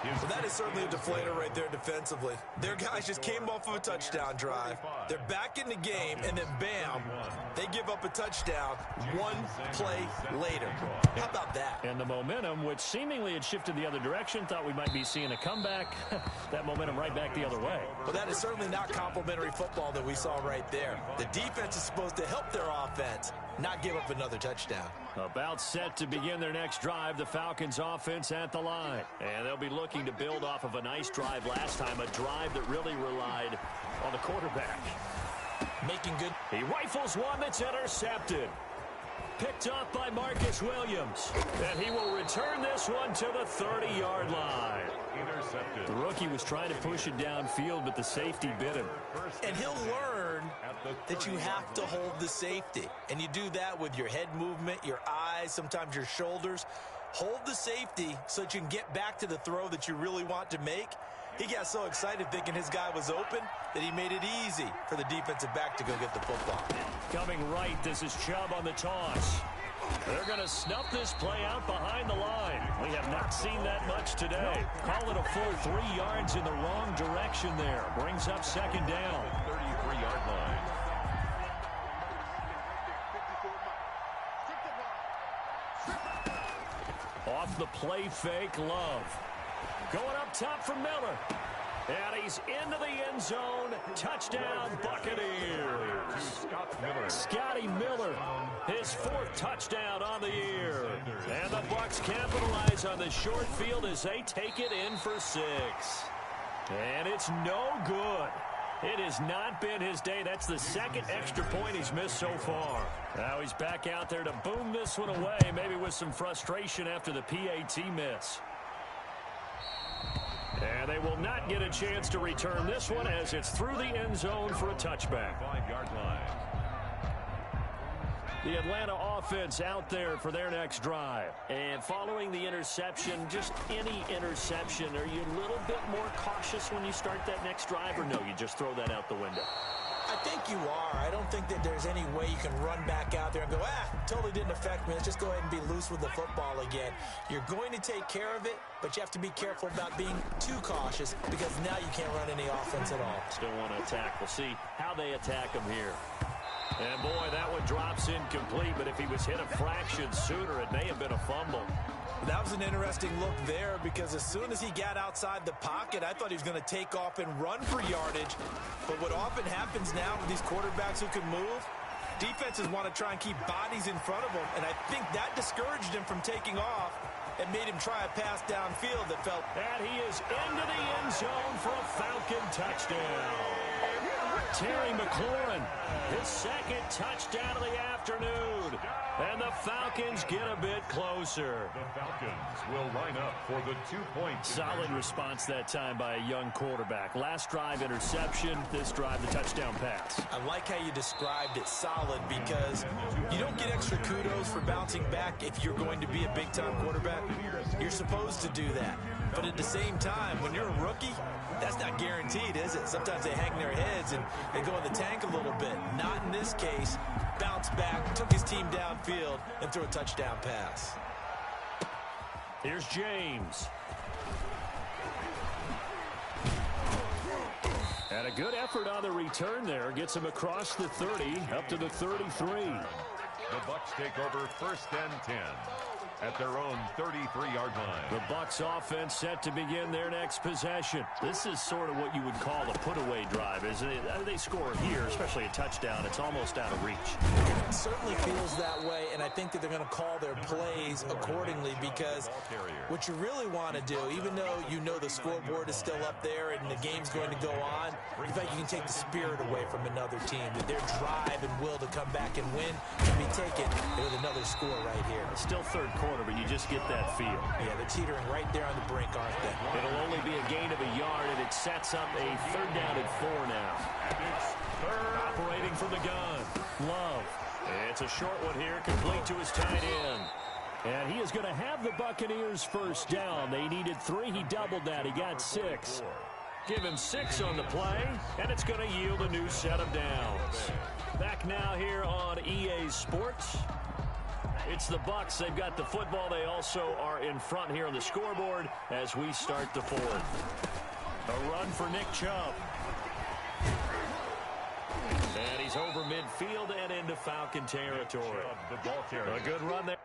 Well, that is certainly a deflator right there defensively. Their guys just came off of a touchdown drive. They're back in the game, and then bam, they give up a touchdown 1 play later. How about that? And the momentum, which seemingly had shifted the other direction, thought we might be seeing a comeback. That momentum right back the other way. Well, that is certainly not complimentary football that we saw right there. The defense is supposed to help their offense, not give up another touchdown. About set to begin their next drive, the Falcons offense at the line. And they'll be looking to build off of a nice drive last time, a drive that really relied on the quarterback. Making good. He rifles one that's intercepted. Picked up by Marcus Williams. And he will return this one to the 30-yard line. Intercepted. The rookie was trying to push it downfield, but the safety bit him. And he'll learn that you have to hold the safety. And you do that with your head movement, your eyes, sometimes your shoulders. Hold the safety so that you can get back to the throw that you really want to make. He got so excited thinking his guy was open that he made it easy for the defensive back to go get the football. Coming right, this is Chubb on the toss. They're going to snuff this play out behind the line. We have not seen that much today. Call it a full 3 yards in the wrong direction there. Brings up 2nd down. 33-yard line. Off the play fake, Love. Going up top for Miller. And he's into the end zone. Touchdown, Buccaneers. Scotty Miller, his 4th touchdown on the year. And the Bucs capitalize on the short field as they take it in for 6. And it's no good. It has not been his day. That's the 2nd extra point he's missed so far. Now he's back out there to boom this one away, maybe with some frustration after the PAT miss. And they will not get a chance to return this one as it's through the end zone for a touchback. 5-yard line. The Atlanta offense out there for their next drive. And following the interception, just any interception, are you a little bit more cautious when you start that next drive, or no, you just throw that out the window? I think you are. I don't think that there's any way you can run back out there and go, totally didn't affect me. Let's just go ahead and be loose with the football again. You're going to take care of it, but you have to be careful about being too cautious because now you can't run any offense at all. Still want to attack. We'll see how they attack him here. And, boy, that one drops incomplete, but if he was hit a fraction sooner, it may have been a fumble. That was an interesting look there because as soon as he got outside the pocket, I thought he was going to take off and run for yardage. But what often happens now with these quarterbacks who can move, defenses want to try and keep bodies in front of them, and I think that discouraged him from taking off and made him try a pass downfield that felt... And he is into the end zone for a Falcon touchdown. Terry McLaurin, his second touchdown of the afternoon. And the Falcons get a bit closer. The Falcons will line up for the 2-point. Solid response that time by a young quarterback. Last drive interception, this drive the touchdown pass. I like how you described it, solid, because you don't get extra kudos for bouncing back if you're going to be a big-time quarterback. You're supposed to do that. But at the same time, when you're a rookie, that's not guaranteed, is it? Sometimes they hang their heads and they go in the tank a little bit. Not in this case. Bounced back, took his team downfield, and threw a touchdown pass. Here's James. And a good effort on the return there. Gets him across the 30, up to the 33. The Bucs take over 1st and 10 at their own 33-yard line. The Bucs offense set to begin their next possession. This is sort of what you would call a put-away drive, isn't it? They score here, especially a touchdown. It's almost out of reach. It certainly feels that way, and I think that they're going to call their plays accordingly because what you really want to do, even though you know the scoreboard is still up there and the game's going to go on, in fact, you can take the spirit away from another team. That their drive and will to come back and win can be taken with another score right here. Still third quarter, but you just get that feel. Yeah, they're teetering right there on the brink, aren't they? It'll only be a gain of a yard, and it sets up a 3rd down and 4 now. Operating from the gun. Love. It's a short one here, complete to his tight end. And he is going to have the Buccaneers 1st down. They needed 3. He doubled that. He got 6. Give him 6 on the play, and it's going to yield a new set of downs. Back now here on EA Sports. It's the Bucs. They've got the football. They also are in front here on the scoreboard as we start the 4th. A run for Nick Chubb. And he's over midfield and into Falcon territory. A good run there.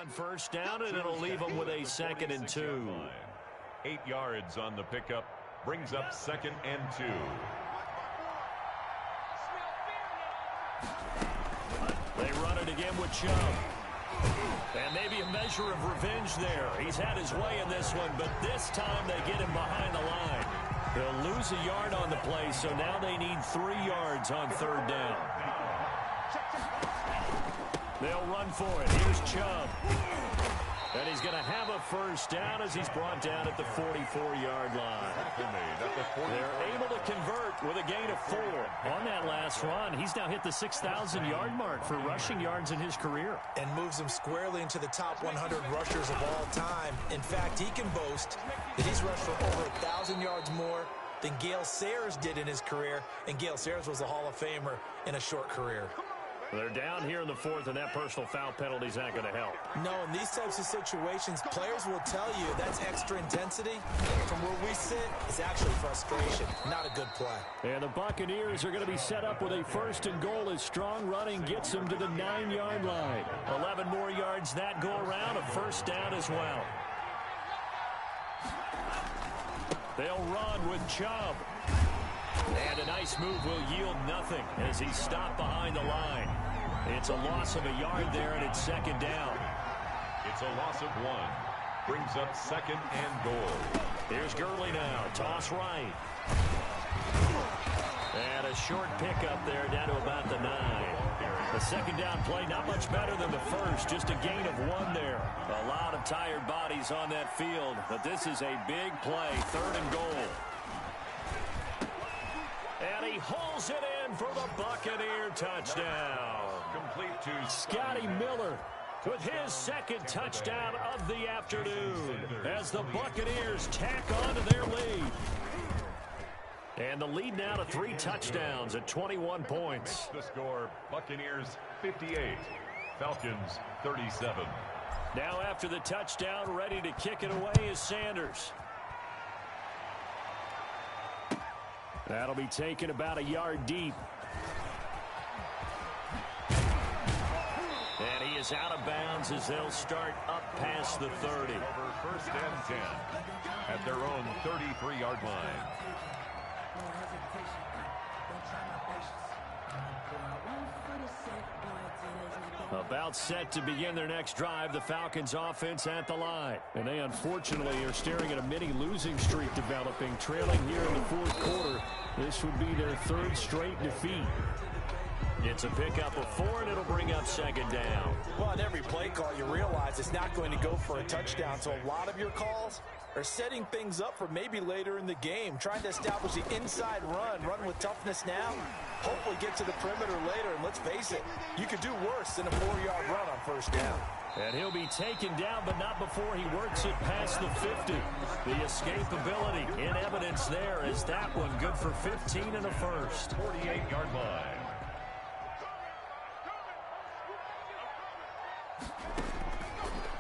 On first down, and it'll leave them with a 2nd and 2. 8 yards on the pickup. Brings up 2nd and 2. They run it again with Chubb. And maybe a measure of revenge there. He's had his way in this one, but this time they get him behind the line. They'll lose a yard on the play, so now they need 3 yards on 3rd down. They'll run for it. Here's Chubb. And he's going to have a first down as he's brought down at the 44-yard line. They're able to convert with a gain of 4. On that last run, he's now hit the 6,000-yard mark for rushing yards in his career. And moves him squarely into the top 100 rushers of all time. In fact, he can boast that he's rushed for over 1,000 yards more than Gale Sayers did in his career. And Gale Sayers was a Hall of Famer in a short career. They're down here in the 4th, and that personal foul penalty is not going to help. No, in these types of situations, players will tell you that's extra intensity. From where we sit, it's actually frustration, not a good play. And the Buccaneers are going to be set up with a 1st and goal as strong running gets them to the 9-yard line. 11 more yards that go around, a first down as well. They'll run with Chubb. And a nice move will yield nothing as he's stopped behind the line. It's a loss of a yard there, and it's 2nd down. It's a loss of 1. Brings up 2nd and goal. Here's Gurley now. Toss right. And a short pickup there down to about the 9. The 2nd down play not much better than the first. Just a gain of 1 there. A lot of tired bodies on that field, but this is a big play. 3rd and goal. And he hauls it in for the Buccaneer touchdown. Complete to Scotty Miller with his 2nd touchdown of the afternoon as the Buccaneers tack on to their lead. And the lead now to 3 touchdowns at 21 points. The score, Buccaneers 58, Falcons 37. Now after the touchdown, ready to kick it away is Sanders. That'll be taken about a yard deep. And he is out of bounds as they'll start up past the 30. Over 1st and 10 at their own 33-yard line. About set to begin their next drive, the Falcons offense at the line. And they unfortunately are staring at a mini losing streak developing, trailing here in the 4th quarter. This would be their 3rd straight defeat. It's a pickup of 4, and it'll bring up 2nd down. Well, on every play call, you realize it's not going to go for a touchdown, so a lot of your calls are setting things up for maybe later in the game, trying to establish the inside run with toughness now, hopefully get to the perimeter later, and let's face it, you could do worse than a 4-yard run on 1st down. And he'll be taken down, but not before he works it past the 50. The escapability in evidence there is that one good for 15 and a first. 48-yard line.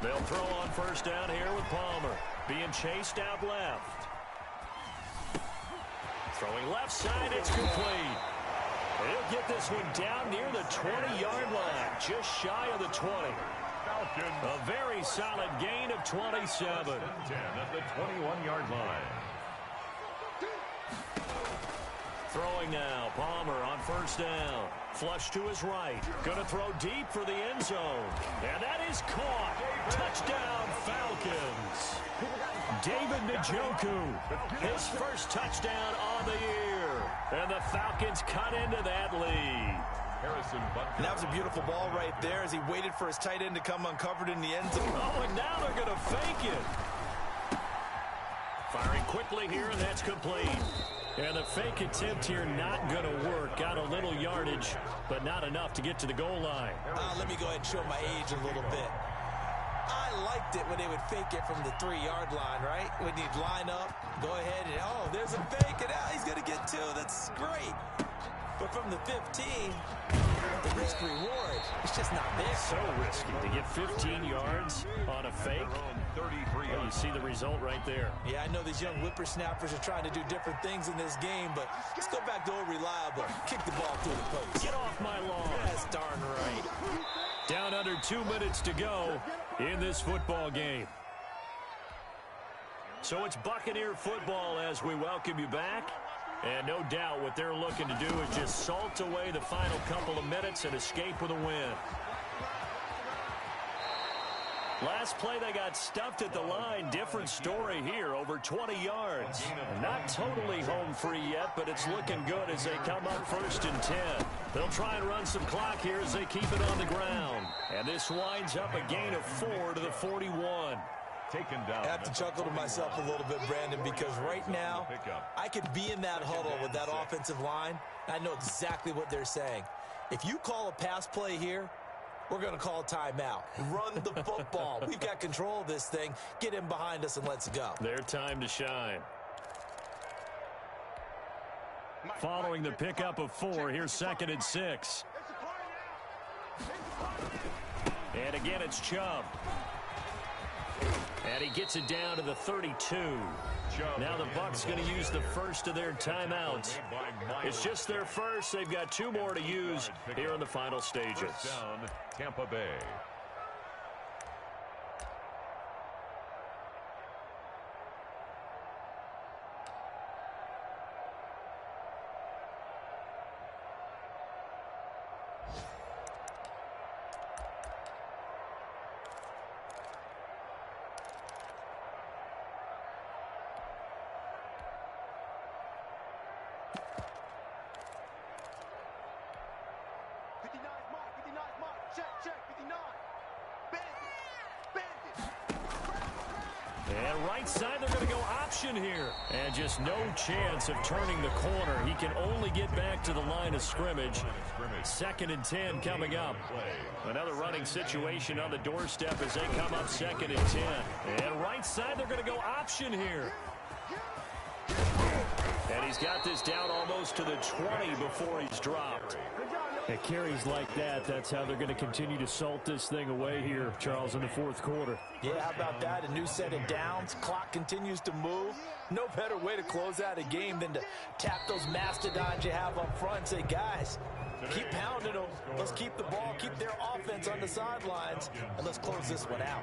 They'll throw on 1st down here with Palmer. Being chased out left. Throwing left side, it's complete. He'll get this one down near the 20-yard line, just shy of the 20. Falcons. A very solid gain of 27. 10 at the 21-yard line. Throwing now, Palmer on 1st down. Flush to his right. Going to throw deep for the end zone. And that is caught. Touchdown, Falcons. David Njoku, his 1st touchdown on the year. And the Falcons cut into that lead. And that was a beautiful ball right there as he waited for his tight end to come uncovered in the end zone. Oh, and now they're going to fake it. Firing quickly here, and that's complete. And the fake attempt here not going to work. Got a little yardage, but not enough to get to the goal line. Let me go ahead and show my age a little bit. I liked it when they would fake it from the 3-yard line, right? When you'd line up, go ahead and, oh, there's a fake, and he's going to get 2. That's great. But from the 15, the risk reward, it's just not there. So risky to get 15 yards on a fake. Well, you see the result right there. Yeah, I know these young whippersnappers are trying to do different things in this game, but let's go back to old reliable. Kick the ball through the post. Get off my lawn. That's darn right. Down under 2 minutes to go. in this football game. So it's Buccaneer football as we welcome you back. And no doubt what they're looking to do is just salt away the final couple of minutes and escape with a win. Last play, they got stuffed at the line. Different story here, over 20 yards. Not totally home free yet, but it's looking good as they come up 1st and 10. They'll try and run some clock here as they keep it on the ground. And this winds up a gain of 4 to the 41. Taken down. I have to chuckle to myself a little bit, Brandon, because right now I could be in that huddle with that offensive line. I know exactly what they're saying. If you call a pass play here, we're going to call a timeout. Run the football. We've got control of this thing. Get in behind us and let's go. Their time to shine. Following the pickup of 4, here's 2nd and 6. And again, it's Chubb. And he gets it down to the 32. Now the Bucs going to use the first of their timeouts. It's just their first. They've got 2 more to use here in the final stages. Down, Tampa Bay. And right side, they're going to go option here. And just no chance of turning the corner. He can only get back to the line of scrimmage. 2nd and 10 coming up. Another running situation on the doorstep as they come up 2nd and 10. And right side, they're going to go option here. And he's got this down almost to the 20 before he's dropped. At carries like that, that's how they're going to continue to salt this thing away here, Charles, in the 4th quarter. Yeah, how about that? A new set of downs. Clock continues to move. No better way to close out a game than to tap those mastodons you have up front and say, guys, keep pounding them. Let's keep the ball, keep their offense on the sidelines, and let's close this one out.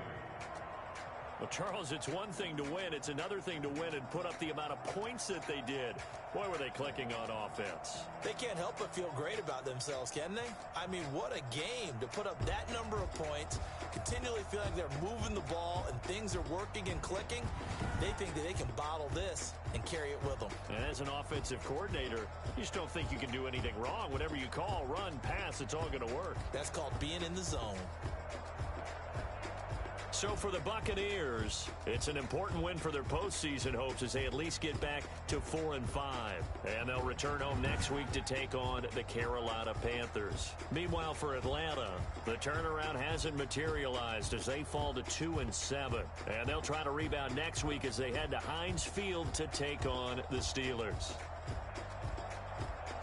Well, Charles, it's one thing to win. It's another thing to win and put up the amount of points that they did. Boy, were they clicking on offense. They can't help but feel great about themselves, can they? I mean, what a game to put up that number of points, continually feel like they're moving the ball and things are working and clicking. They think that they can bottle this and carry it with them. And as an offensive coordinator, you just don't think you can do anything wrong. Whatever you call, run, pass, it's all going to work. That's called being in the zone. So for the Buccaneers, it's an important win for their postseason hopes as they at least get back to 4-5. And they'll return home next week to take on the Carolina Panthers. Meanwhile, for Atlanta, the turnaround hasn't materialized as they fall to 2-7. And they'll try to rebound next week as they head to Heinz Field to take on the Steelers.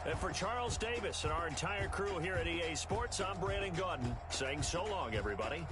And for Charles Davis and our entire crew here at EA Sports, I'm Brandon Gaudin saying so long, everybody.